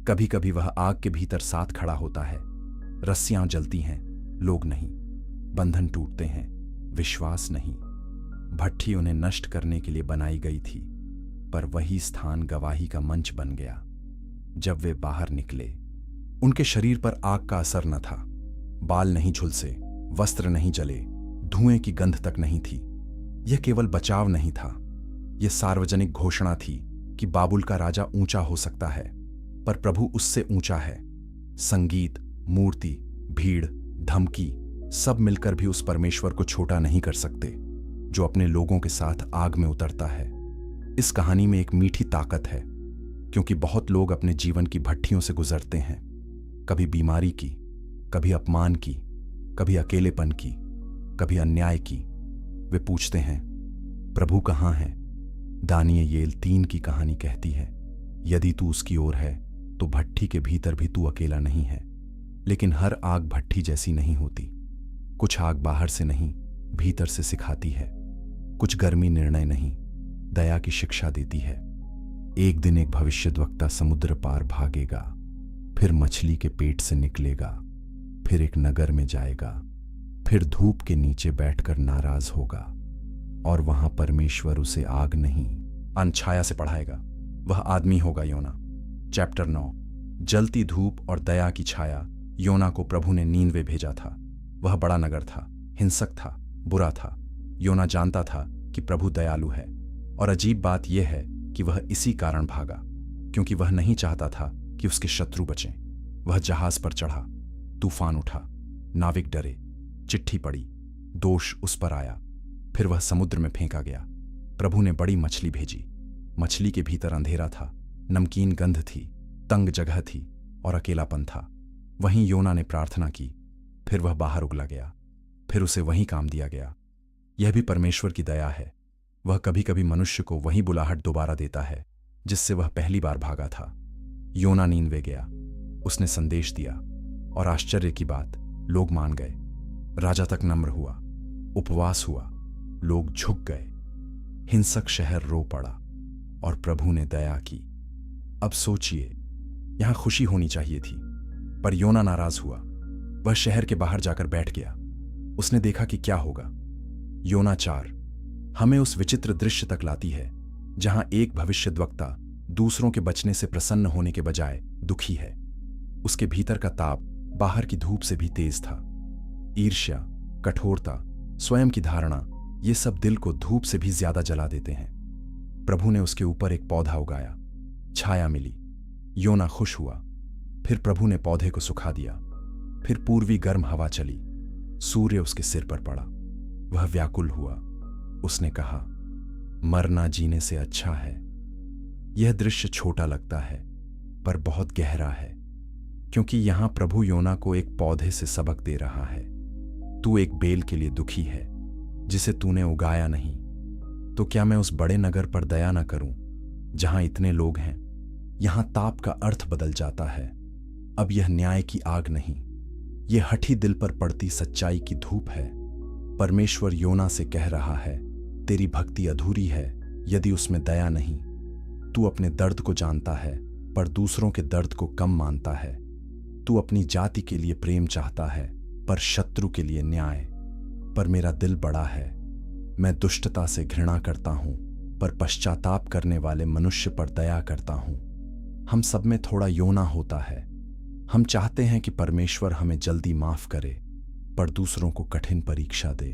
कभी कभी वह आग के भीतर साथ खड़ा होता है। रस्सियां जलती हैं, लोग नहीं। बंधन टूटते हैं, विश्वास नहीं। भट्ठी उन्हें नष्ट करने के लिए बनाई गई थी, पर वही स्थान गवाही का मंच बन गया। जब वे बाहर निकले, उनके शरीर पर आग का असर न था। बाल नहीं झुलसे, वस्त्र नहीं जले, धुएं की गंध तक नहीं थी। यह केवल बचाव नहीं था, यह सार्वजनिक घोषणा थी कि बाबुल का राजा ऊंचा हो सकता है, पर प्रभु उससे ऊंचा है। संगीत, मूर्ति, भीड़, धमकी, सब मिलकर भी उस परमेश्वर को छोटा नहीं कर सकते, जो अपने लोगों के साथ आग में उतरता है। इस कहानी में एक मीठी ताकत है, क्योंकि बहुत लोग अपने जीवन की भट्ठियों से गुजरते हैं। कभी बीमारी की, कभी अपमान की, कभी अकेलेपन की, कभी अन्याय की। वे पूछते हैं, प्रभु कहाँ है? दानियेल 3 की कहानी कहती है, यदि तू उसकी ओर है तो भट्ठी के भीतर भी तू अकेला नहीं है। लेकिन हर आग भट्ठी जैसी नहीं होती। कुछ आग बाहर से नहीं, भीतर से सिखाती है। कुछ गर्मी निर्णय नहीं, दया की शिक्षा देती है। एक दिन एक भविष्यद्वक्ता समुद्र पार भागेगा, फिर मछली के पेट से निकलेगा, फिर एक नगर में जाएगा, फिर धूप के नीचे बैठकर नाराज होगा और वहां परमेश्वर उसे आग नहीं अनछाया से पढ़ाएगा। वह आदमी होगा योना। चैप्टर 9। जलती धूप और दया की छाया। योना को प्रभु ने नीनवे भेजा था। वह बड़ा नगर था, हिंसक था, बुरा था। योना जानता था कि प्रभु दयालु है, और अजीब बात यह है कि वह इसी कारण भागा, क्योंकि वह नहीं चाहता था कि उसके शत्रु बचें। वह जहाज पर चढ़ा, तूफान उठा, नाविक डरे, चिट्ठी पड़ी, दोष उस पर आया, फिर वह समुद्र में फेंका गया। प्रभु ने बड़ी मछली भेजी। मछली के भीतर अंधेरा था, नमकीन गंध थी, तंग जगह थी और अकेलापन था। वहीं योना ने प्रार्थना की, फिर वह बाहर उगला गया, फिर उसे वहीं काम दिया गया। यह भी परमेश्वर की दया है। वह कभी कभी मनुष्य को वही बुलाहट दोबारा देता है जिससे वह पहली बार भागा था। योना नीनवे गया, उसने संदेश दिया, और आश्चर्य की बात, लोग मान गए। राजा तक नम्र हुआ, उपवास हुआ, लोग झुक गए। हिंसक शहर रो पड़ा और प्रभु ने दया की। अब सोचिए, यहां खुशी होनी चाहिए थी, पर योना नाराज हुआ। वह शहर के बाहर जाकर बैठ गया। उसने देखा कि क्या होगा। योना 4 हमें उस विचित्र दृश्य तक लाती है जहां एक भविष्यद्वक्ता दूसरों के बचने से प्रसन्न होने के बजाय दुखी है। उसके भीतर का ताप बाहर की धूप से भी तेज था। ईर्ष्या, कठोरता, स्वयं की धारणा, ये सब दिल को धूप से भी ज्यादा जला देते हैं। प्रभु ने उसके ऊपर एक पौधा उगाया, छाया मिली। योना खुश हुआ। फिर प्रभु ने पौधे को सुखा दिया। फिर पूर्वी गर्म हवा चली, सूर्य उसके सिर पर पड़ा। वह व्याकुल हुआ। उसने कहा, मरना जीने से अच्छा है। यह दृश्य छोटा लगता है, पर बहुत गहरा है, क्योंकि यहां प्रभु योना को एक पौधे से सबक दे रहा है। तू एक बेल के लिए दुखी है जिसे तूने उगाया नहीं, तो क्या मैं उस बड़े नगर पर दया न करूं जहां इतने लोग हैं? यहां ताप का अर्थ बदल जाता है। अब यह न्याय की आग नहीं, यह हठी दिल पर पड़ती सच्चाई की धूप है। परमेश्वर योना से कह रहा है, तेरी भक्ति अधूरी है यदि उसमें दया नहीं। तू अपने दर्द को जानता है पर दूसरों के दर्द को कम मानता है। तू अपनी जाति के लिए प्रेम चाहता है पर शत्रु के लिए न्याय। पर मेरा दिल बड़ा है, मैं दुष्टता से घृणा करता हूं, पर पश्चाताप करने वाले मनुष्य पर दया करता हूं। हम सब में थोड़ा योना होता है। हम चाहते हैं कि परमेश्वर हमें जल्दी माफ करे, पर दूसरों को कठिन परीक्षा दे।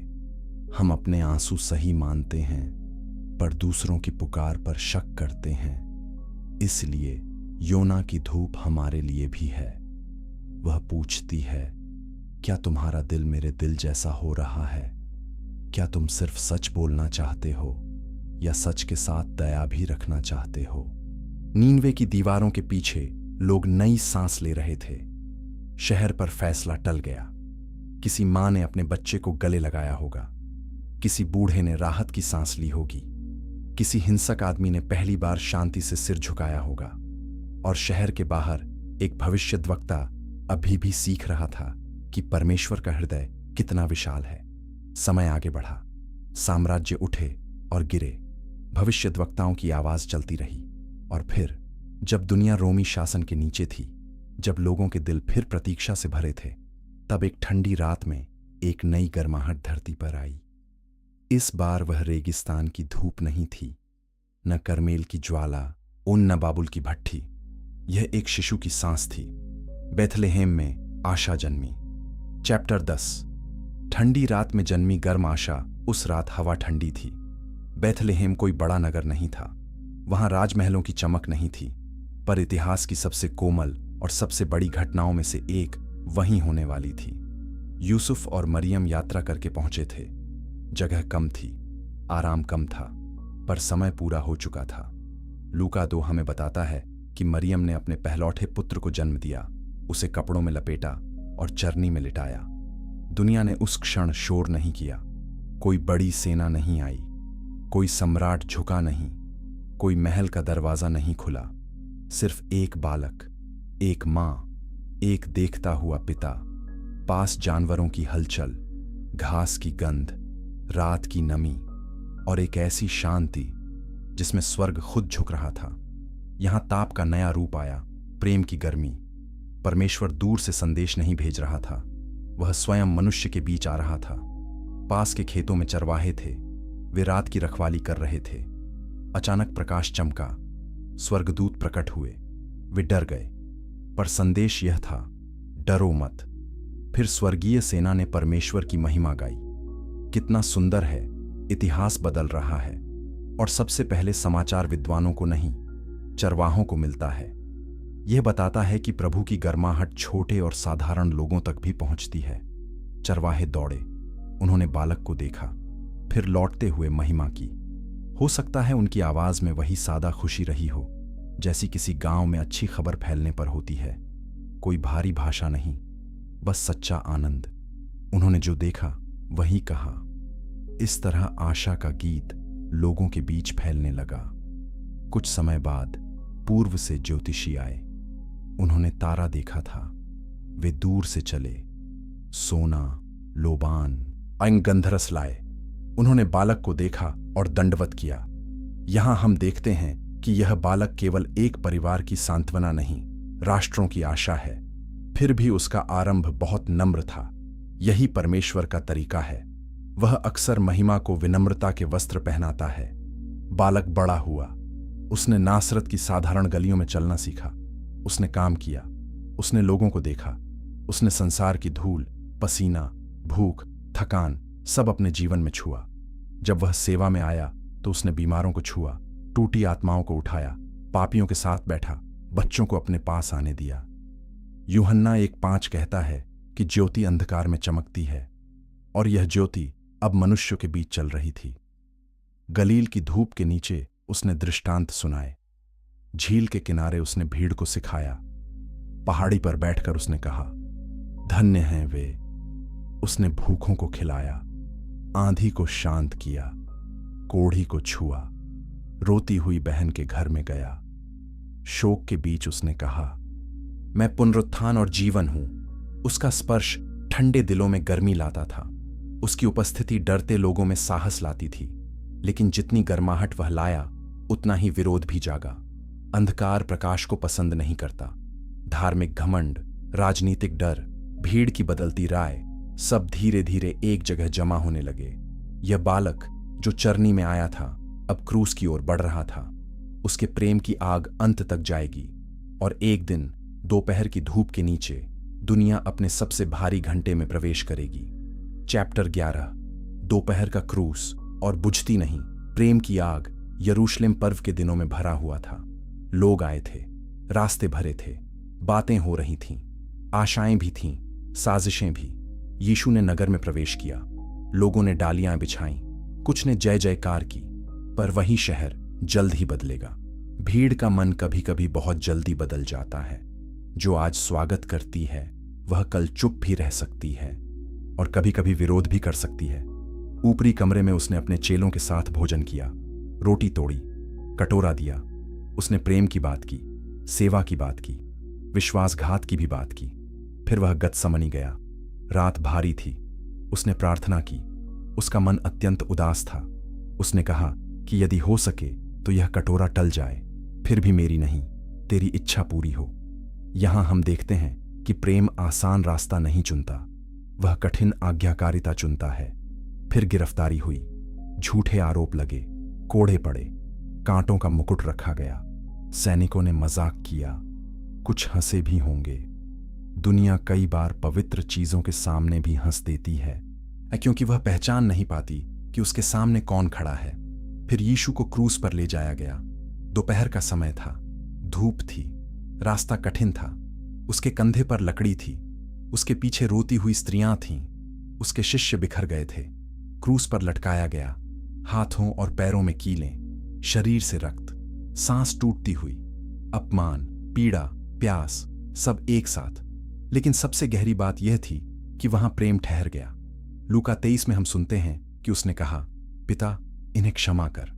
हम अपने आंसू सही मानते हैं, पर दूसरों की पुकार पर शक करते हैं। इसलिए योना की धूप हमारे लिए भी है। वह पूछती है, क्या तुम्हारा दिल मेरे दिल जैसा हो रहा है? क्या तुम सिर्फ सच बोलना चाहते हो या सच के साथ दया भी रखना चाहते हो? नीनवे की दीवारों के पीछे लोग नई सांस ले रहे थे। शहर पर फैसला टल गया। किसी मां ने अपने बच्चे को गले लगाया होगा, किसी बूढ़े ने राहत की सांस ली होगी, किसी हिंसक आदमी ने पहली बार शांति से सिर झुकाया होगा, और शहर के बाहर एक भविष्यद्वक्ता अभी भी सीख रहा था कि परमेश्वर का हृदय कितना विशाल है। समय आगे बढ़ा, साम्राज्य उठे और गिरे, भविष्यद्वक्ताओं की आवाज चलती रही। और फिर जब दुनिया रोमी शासन के नीचे थी, जब लोगों के दिल फिर प्रतीक्षा से भरे थे, तब एक ठंडी रात में एक नई गर्माहट धरती पर आई। इस बार वह रेगिस्तान की धूप नहीं थी, न करमेल की ज्वाला, न बाबुल की भट्ठी। यह एक शिशु की सांस थी। बेथलेहेम में आशा जन्मी। चैप्टर 10। ठंडी रात में जन्मी गर्म आशा। उस रात हवा ठंडी थी। बेथलेहेम कोई बड़ा नगर नहीं था। वहां राजमहलों की चमक नहीं थी, पर इतिहास की सबसे कोमल और सबसे बड़ी घटनाओं में से एक वहीं होने वाली थी। यूसुफ और मरियम यात्रा करके पहुंचे थे। जगह कम थी, आराम कम था, पर समय पूरा हो चुका था। लूका 2 हमें बताता है कि मरियम ने अपने पहलौठे पुत्र को जन्म दिया, उसे कपड़ों में लपेटा और चरनी में लिटाया। दुनिया ने उस क्षण शोर नहीं किया। कोई बड़ी सेना नहीं आई, कोई सम्राट झुका नहीं, कोई महल का दरवाजा नहीं खुला। सिर्फ एक बालक, एक मां, एक देखता हुआ पिता, पास जानवरों की हलचल, घास की गंध, रात की नमी और एक ऐसी शांति जिसमें स्वर्ग खुद झुक रहा था। यहां ताप का नया रूप आया, प्रेम की गर्मी। परमेश्वर दूर से संदेश नहीं भेज रहा था, वह स्वयं मनुष्य के बीच आ रहा था। पास के खेतों में चरवाहे थे, वे रात की रखवाली कर रहे थे। अचानक प्रकाश चमका, स्वर्गदूत प्रकट हुए। वे डर गए, पर संदेश यह था, डरो मत। फिर स्वर्गीय सेना ने परमेश्वर की महिमा गाई। कितना सुंदर है, इतिहास बदल रहा है, और सबसे पहले समाचार विद्वानों को नहीं, चरवाहों को मिलता है। यह बताता है कि प्रभु की गर्माहट छोटे और साधारण लोगों तक भी पहुंचती है। चरवाहे दौड़े, उन्होंने बालक को देखा, फिर लौटते हुए महिमा की। हो सकता है उनकी आवाज में वही सादा खुशी रही हो, जैसी किसी गांव में अच्छी खबर फैलने पर होती है। कोई भारी भाषा नहीं, बस सच्चा आनंद। उन्होंने जो देखा वही कहा। इस तरह आशा का गीत लोगों के बीच फैलने लगा। कुछ समय बाद पूर्व से ज्योतिषी आए। उन्होंने तारा देखा था। वे दूर से चले, सोना, लोबान, गंधरस लाए। उन्होंने बालक को देखा और दंडवत किया। यहां हम देखते हैं कि यह बालक केवल एक परिवार की सांत्वना नहीं, राष्ट्रों की आशा है। फिर भी उसका आरंभ बहुत नम्र था। यही परमेश्वर का तरीका है, वह अक्सर महिमा को विनम्रता के वस्त्र पहनाता है। बालक बड़ा हुआ, उसने नासरत की साधारण गलियों में चलना सीखा। उसने काम किया, उसने लोगों को देखा, उसने संसार की धूल, पसीना, भूख, थकान सब अपने जीवन में छुआ। जब वह सेवा में आया तो उसने बीमारों को छुआ, टूटी आत्माओं को उठाया, पापियों के साथ बैठा, बच्चों को अपने पास आने दिया। यूहन्ना 1:5 कहता है कि ज्योति अंधकार में चमकती है, और यह ज्योति अब मनुष्यों के बीच चल रही थी। गलील की धूप के नीचे उसने दृष्टांत सुनाए, झील के किनारे उसने भीड़ को सिखाया, पहाड़ी पर बैठकर उसने कहा, धन्य हैं वे। उसने भूखों को खिलाया, आंधी को शांत किया, कोढ़ी को छुआ, रोती हुई बहन के घर में गया। शोक के बीच उसने कहा, मैं पुनरुत्थान और जीवन हूं। उसका स्पर्श ठंडे दिलों में गर्मी लाता था, उसकी उपस्थिति डरते लोगों में साहस लाती थी। लेकिन जितनी गर्माहट वह लाया, उतना ही विरोध भी जागा। अंधकार प्रकाश को पसंद नहीं करता। धार्मिक घमंड, राजनीतिक डर, भीड़ की बदलती राय, सब धीरे धीरे एक जगह जमा होने लगे। यह बालक जो चरनी में आया था, अब क्रूस की ओर बढ़ रहा था। उसके प्रेम की आग अंत तक जाएगी, और एक दिन दोपहर की धूप के नीचे दुनिया अपने सबसे भारी घंटे में प्रवेश करेगी। चैप्टर 11, दोपहर का क्रूस। और बुझती नहीं प्रेम की आग यरूशलेम पर्व के दिनों में भरा हुआ था। लोग आए थे, रास्ते भरे थे, बातें हो रही थीं, आशाएं भी थीं, साजिशें भी। यीशु ने नगर में प्रवेश किया। लोगों ने डालियां बिछाईं, कुछ ने जय जयकार की। पर वही शहर जल्द ही बदलेगा। भीड़ का मन कभी कभी बहुत जल्दी बदल जाता है। जो आज स्वागत करती है वह कल चुप भी रह सकती है, और कभी कभी विरोध भी कर सकती है। ऊपरी कमरे में उसने अपने चेलों के साथ भोजन किया, रोटी तोड़ी, कटोरा दिया। उसने प्रेम की बात की, सेवा की बात की, विश्वासघात की भी बात की। फिर वह गतसमनी गया। रात भारी थी। उसने प्रार्थना की। उसका मन अत्यंत उदास था। उसने कहा कि यदि हो सके तो यह कटोरा टल जाए, फिर भी मेरी नहीं, तेरी इच्छा पूरी हो। यहां हम देखते हैं कि प्रेम आसान रास्ता नहीं चुनता, वह कठिन आज्ञाकारिता चुनता है। फिर गिरफ्तारी हुई, झूठे आरोप लगे, कोड़े पड़े, कांटों का मुकुट रखा गया। सैनिकों ने मजाक किया, कुछ हंसे भी होंगे। दुनिया कई बार पवित्र चीजों के सामने भी हंस देती है, क्योंकि वह पहचान नहीं पाती कि उसके सामने कौन खड़ा है। फिर यीशु को क्रूस पर ले जाया गया। दोपहर का समय था, धूप थी, रास्ता कठिन था। उसके कंधे पर लकड़ी थी, उसके पीछे रोती हुई स्त्रियां थीं, उसके शिष्य बिखर गए थे। क्रूस पर लटकाया गया, हाथों और पैरों में कीलें, शरीर से रक्त, सांस टूटती हुई, अपमान, पीड़ा, प्यास, सब एक साथ। लेकिन सबसे गहरी बात यह थी कि वहां प्रेम ठहर गया। लूका 23 में हम सुनते हैं कि उसने कहा, पिता, इन्हें क्षमा कर।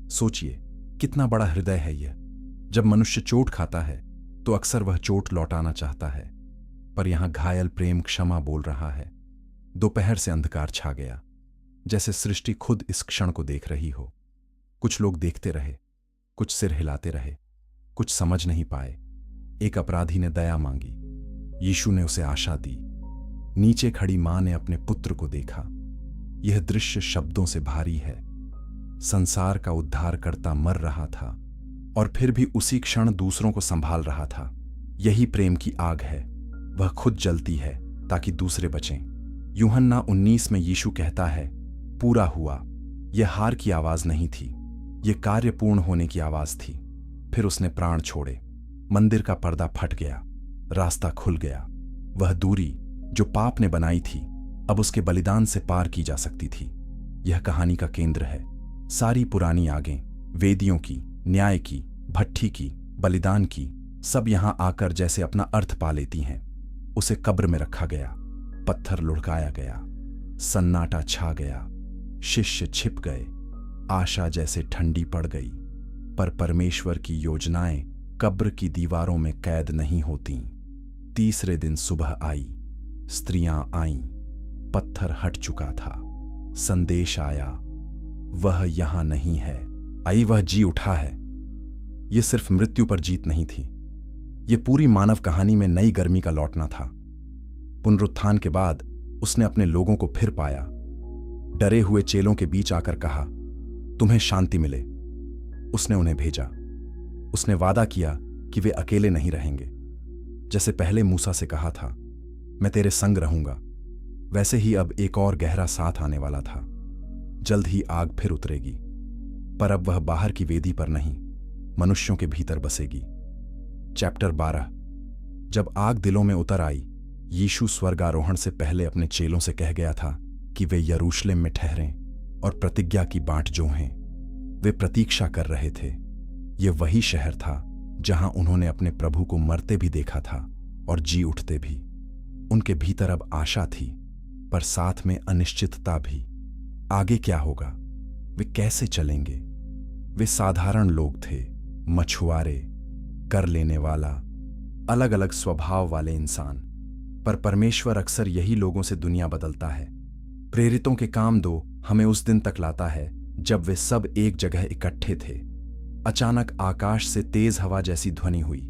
सोचिए कितना बड़ा हृदय है यह। जब मनुष्य चोट खाता है तो अक्सर वह चोट लौटाना चाहता है, पर यहां घायल प्रेम क्षमा बोल रहा है। दोपहर से अंधकार छा गया। जैसे सृष्टि खुद इस क्षण को देख रही हो। कुछ लोग देखते रहे, कुछ सिर हिलाते रहे, कुछ समझ नहीं पाए। एक अपराधी ने दया मांगी, यीशु ने उसे आशा दी। नीचे खड़ी मां ने अपने पुत्र को देखा। यह दृश्य शब्दों से भारी है। संसार का उद्धारकर्ता मर रहा था और फिर भी उसी क्षण दूसरों को संभाल रहा था। यही प्रेम की आग है। वह खुद जलती है ताकि दूसरे बचें। यूहन्ना 19 में यीशु कहता है, पूरा हुआ। यह हार की आवाज नहीं थी, यह कार्य पूर्ण होने की आवाज थी। फिर उसने प्राण छोड़े। मंदिर का पर्दा फट गया, रास्ता खुल गया। वह दूरी जो पाप ने बनाई थी अब उसके बलिदान से पार की जा सकती थी। यह कहानी का केंद्र है। सारी पुरानी आगें, वेदियों की, न्याय की, भट्ठी की, बलिदान की, सब यहां आकर जैसे अपना अर्थ पा लेती हैं। उसे कब्र में रखा गया, पत्थर लुढ़काया गया, सन्नाटा छा गया, शिष्य छिप गए, आशा जैसे ठंडी पड़ गई। पर परमेश्वर की योजनाएं कब्र की दीवारों में कैद नहीं होतीं। तीसरे दिन सुबह आई, स्त्रियां आईं, पत्थर हट चुका था। संदेश आया, वह यहां नहीं है। आई, वह जी उठा है। यह सिर्फ मृत्यु पर जीत नहीं थी, यह पूरी मानव कहानी में नई गर्मी का लौटना था। पुनरुत्थान के बाद उसने अपने लोगों को फिर पाया। डरे हुए चेलों के बीच आकर कहा, तुम्हें शांति मिले। उसने उन्हें भेजा। उसने वादा किया कि वे अकेले नहीं रहेंगे। जैसे पहले मूसा से कहा था, मैं तेरे संग रहूंगा, वैसे ही अब एक और गहरा साथ आने वाला था। जल्द ही आग फिर उतरेगी, पर अब वह बाहर की वेदी पर नहीं, मनुष्यों के भीतर बसेगी। चैप्टर 12। जब आग दिलों में उतर आई, यीशु स्वर्गारोहण से पहले अपने चेलों से कह गया था कि वे यरूशलेम में ठहरें और प्रतिज्ञा की बाट जोहें। वे प्रतीक्षा कर रहे थे। यह वही शहर था जहां उन्होंने अपने प्रभु को मरते भी देखा था और जी उठते भी। उनके भीतर अब आशा थी, पर साथ में अनिश्चितता भी। आगे क्या होगा? वे कैसे चलेंगे? वे साधारण लोग थे, मछुआरे, कर लेने वाला, अलग अलग स्वभाव वाले इंसान। पर परमेश्वर अक्सर यही लोगों से दुनिया बदलता है। प्रेरितों के काम 2 हमें उस दिन तक लाता है जब वे सब एक जगह इकट्ठे थे। अचानक आकाश से तेज हवा जैसी ध्वनि हुई,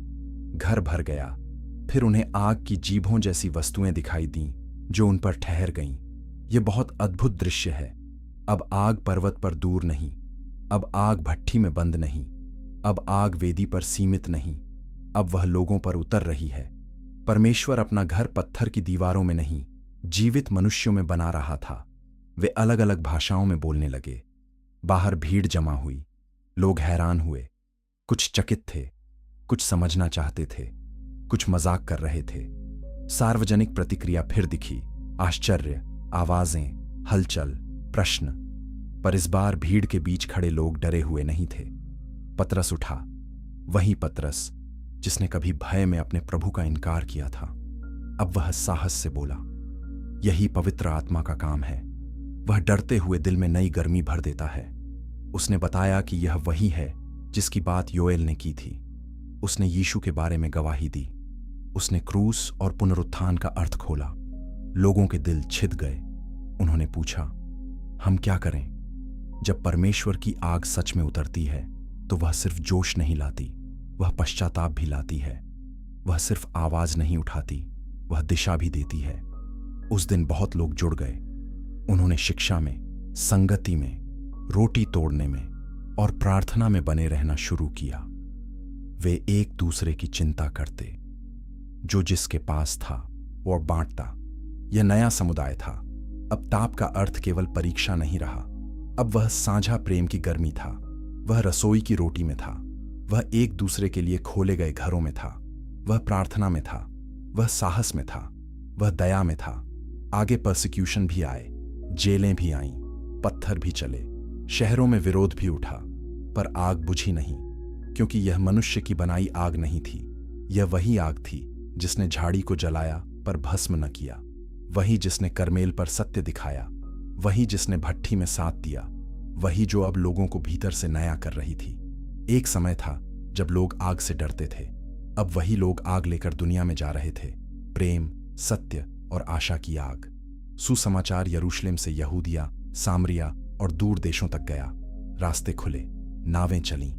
घर भर गया। फिर उन्हें आग की जीभों जैसी वस्तुएं दिखाई दीं जो उन पर ठहर गईं। यह बहुत अद्भुत दृश्य है। अब आग पर्वत पर दूर नहीं, अब आग भट्ठी में बंद नहीं, अब आग वेदी पर सीमित नहीं, अब वह लोगों पर उतर रही है। परमेश्वर अपना घर पत्थर की दीवारों में नहीं, जीवित मनुष्यों में बना रहा था। वे अलग अलग भाषाओं में बोलने लगे। बाहर भीड़ जमा हुई। लोग हैरान हुए। कुछ चकित थे, कुछ समझना चाहते थे, कुछ मजाक कर रहे थे। सार्वजनिक प्रतिक्रिया फिर दिखी, आश्चर्य, आवाजें, हलचल, प्रश्न। पर इस बार भीड़ के बीच खड़े लोग डरे हुए नहीं थे। पतरस उठा, वही पतरस जिसने कभी भय में अपने प्रभु का इनकार किया था। अब वह साहस से बोला। यही पवित्र आत्मा का काम है। वह डरते हुए दिल में नई गर्मी भर देता है। उसने बताया कि यह वही है जिसकी बात योएल ने की थी। उसने यीशु के बारे में गवाही दी। उसने क्रूस और पुनरुत्थान का अर्थ खोला। लोगों के दिल छिद गए। उन्होंने पूछा, हम क्या करें? जब परमेश्वर की आग सच में उतरती है तो वह सिर्फ जोश नहीं लाती, वह पश्चाताप भी लाती है। वह सिर्फ आवाज नहीं उठाती, वह दिशा भी देती है। उस दिन बहुत लोग जुड़ गए। उन्होंने शिक्षा में, संगति में, रोटी तोड़ने में और प्रार्थना में बने रहना शुरू किया। वे एक दूसरे की चिंता करते। जो जिसके पास था वो बांटता। यह नया समुदाय था। अब ताप का अर्थ केवल परीक्षा नहीं रहा। अब वह साझा प्रेम की गर्मी था। वह रसोई की रोटी में था। वह एक दूसरे के लिए खोले गए घरों में था। वह प्रार्थना में था। वह साहस में था। वह दया में था। आगे परसिक्यूशन भी आए, जेलें भी आईं, पत्थर भी चले, शहरों में विरोध भी उठा, पर आग बुझी नहीं, क्योंकि यह मनुष्य की बनाई आग नहीं थी। यह वही आग थी जिसने झाड़ी को जलाया पर भस्म न किया, वही जिसने करमेल पर सत्य दिखाया, वही जिसने भट्ठी में साथ दिया, वही जो अब लोगों को भीतर से नया कर रही थी। एक समय था जब लोग आग से डरते थे। अब वही लोग आग लेकर दुनिया में जा रहे थे। प्रेम, सत्य और आशा की आग। सुसमाचार यरूशलेम से यहूदिया सामरिया और दूर देशों तक गया। रास्ते खुले, नावें चलीं,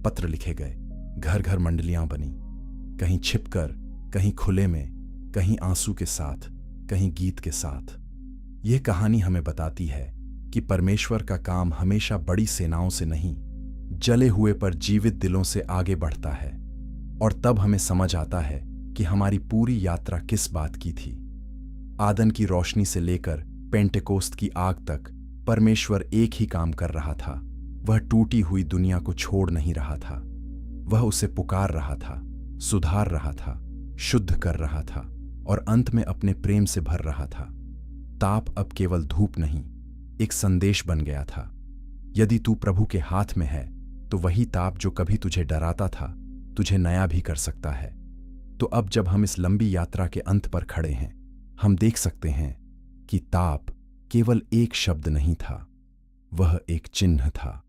पत्र लिखे गए, घर घर मंडलियां बनी, कहीं छिपकर, कहीं खुले में, कहीं आंसू के साथ, कहीं गीत के साथ। यह कहानी हमें बताती है कि परमेश्वर का काम हमेशा बड़ी सेनाओं से नहीं, जले हुए पर जीवित दिलों से आगे बढ़ता है। और तब हमें समझ आता है कि हमारी पूरी यात्रा किस बात की थी। आदन की रोशनी से लेकर पेंटेकोस्त की आग तक परमेश्वर एक ही काम कर रहा था। वह टूटी हुई दुनिया को छोड़ नहीं रहा था। वह उसे पुकार रहा था, सुधार रहा था, शुद्ध कर रहा था और अंत में अपने प्रेम से भर रहा था। ताप अब केवल धूप नहीं, एक संदेश बन गया था। यदि तू प्रभु के हाथ में है तो वही ताप जो कभी तुझे डराता था, तुझे नया भी कर सकता है। तो अब जब हम इस लंबी यात्रा के अंत पर खड़े हैं, हम देख सकते हैं कि ताप केवल एक शब्द नहीं था, वह एक चिन्ह था।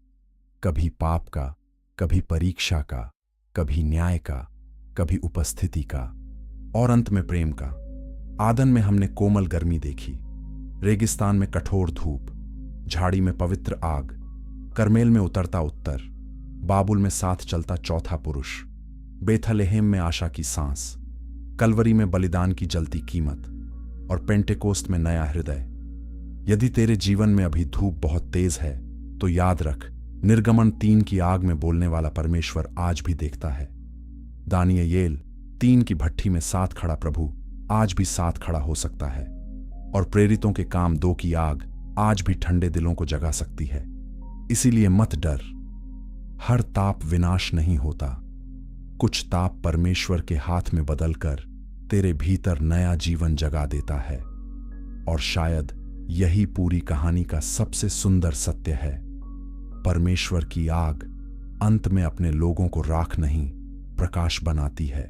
कभी पाप का, कभी परीक्षा का, कभी न्याय का, कभी उपस्थिति का और अंत में प्रेम का। आदन में हमने कोमल गर्मी देखी, रेगिस्तान में कठोर धूप, झाड़ी में पवित्र आग, करमेल में उतरता उत्तर, बाबुल में साथ चलता चौथा पुरुष, बेथलेहेम में आशा की सांस, कलवरी में बलिदान की जलती कीमत और पेंटेकोस्त में नया हृदय। यदि तेरे जीवन में अभी धूप बहुत तेज है तो याद रख, निर्गमन 3 की आग में बोलने वाला परमेश्वर आज भी देखता है। दानियेल 3 की भट्ठी में साथ खड़ा प्रभु आज भी साथ खड़ा हो सकता है। और प्रेरितों के काम 2 की आग आज भी ठंडे दिलों को जगा सकती है। इसीलिए मत डर, हर ताप विनाश नहीं होता। कुछ ताप परमेश्वर के हाथ में बदलकर तेरे भीतर नया जीवन जगा देता है। और शायद यही पूरी कहानी का सबसे सुंदर सत्य है। परमेश्वर की आग अंत में अपने लोगों को राख नहीं, प्रकाश बनाती है।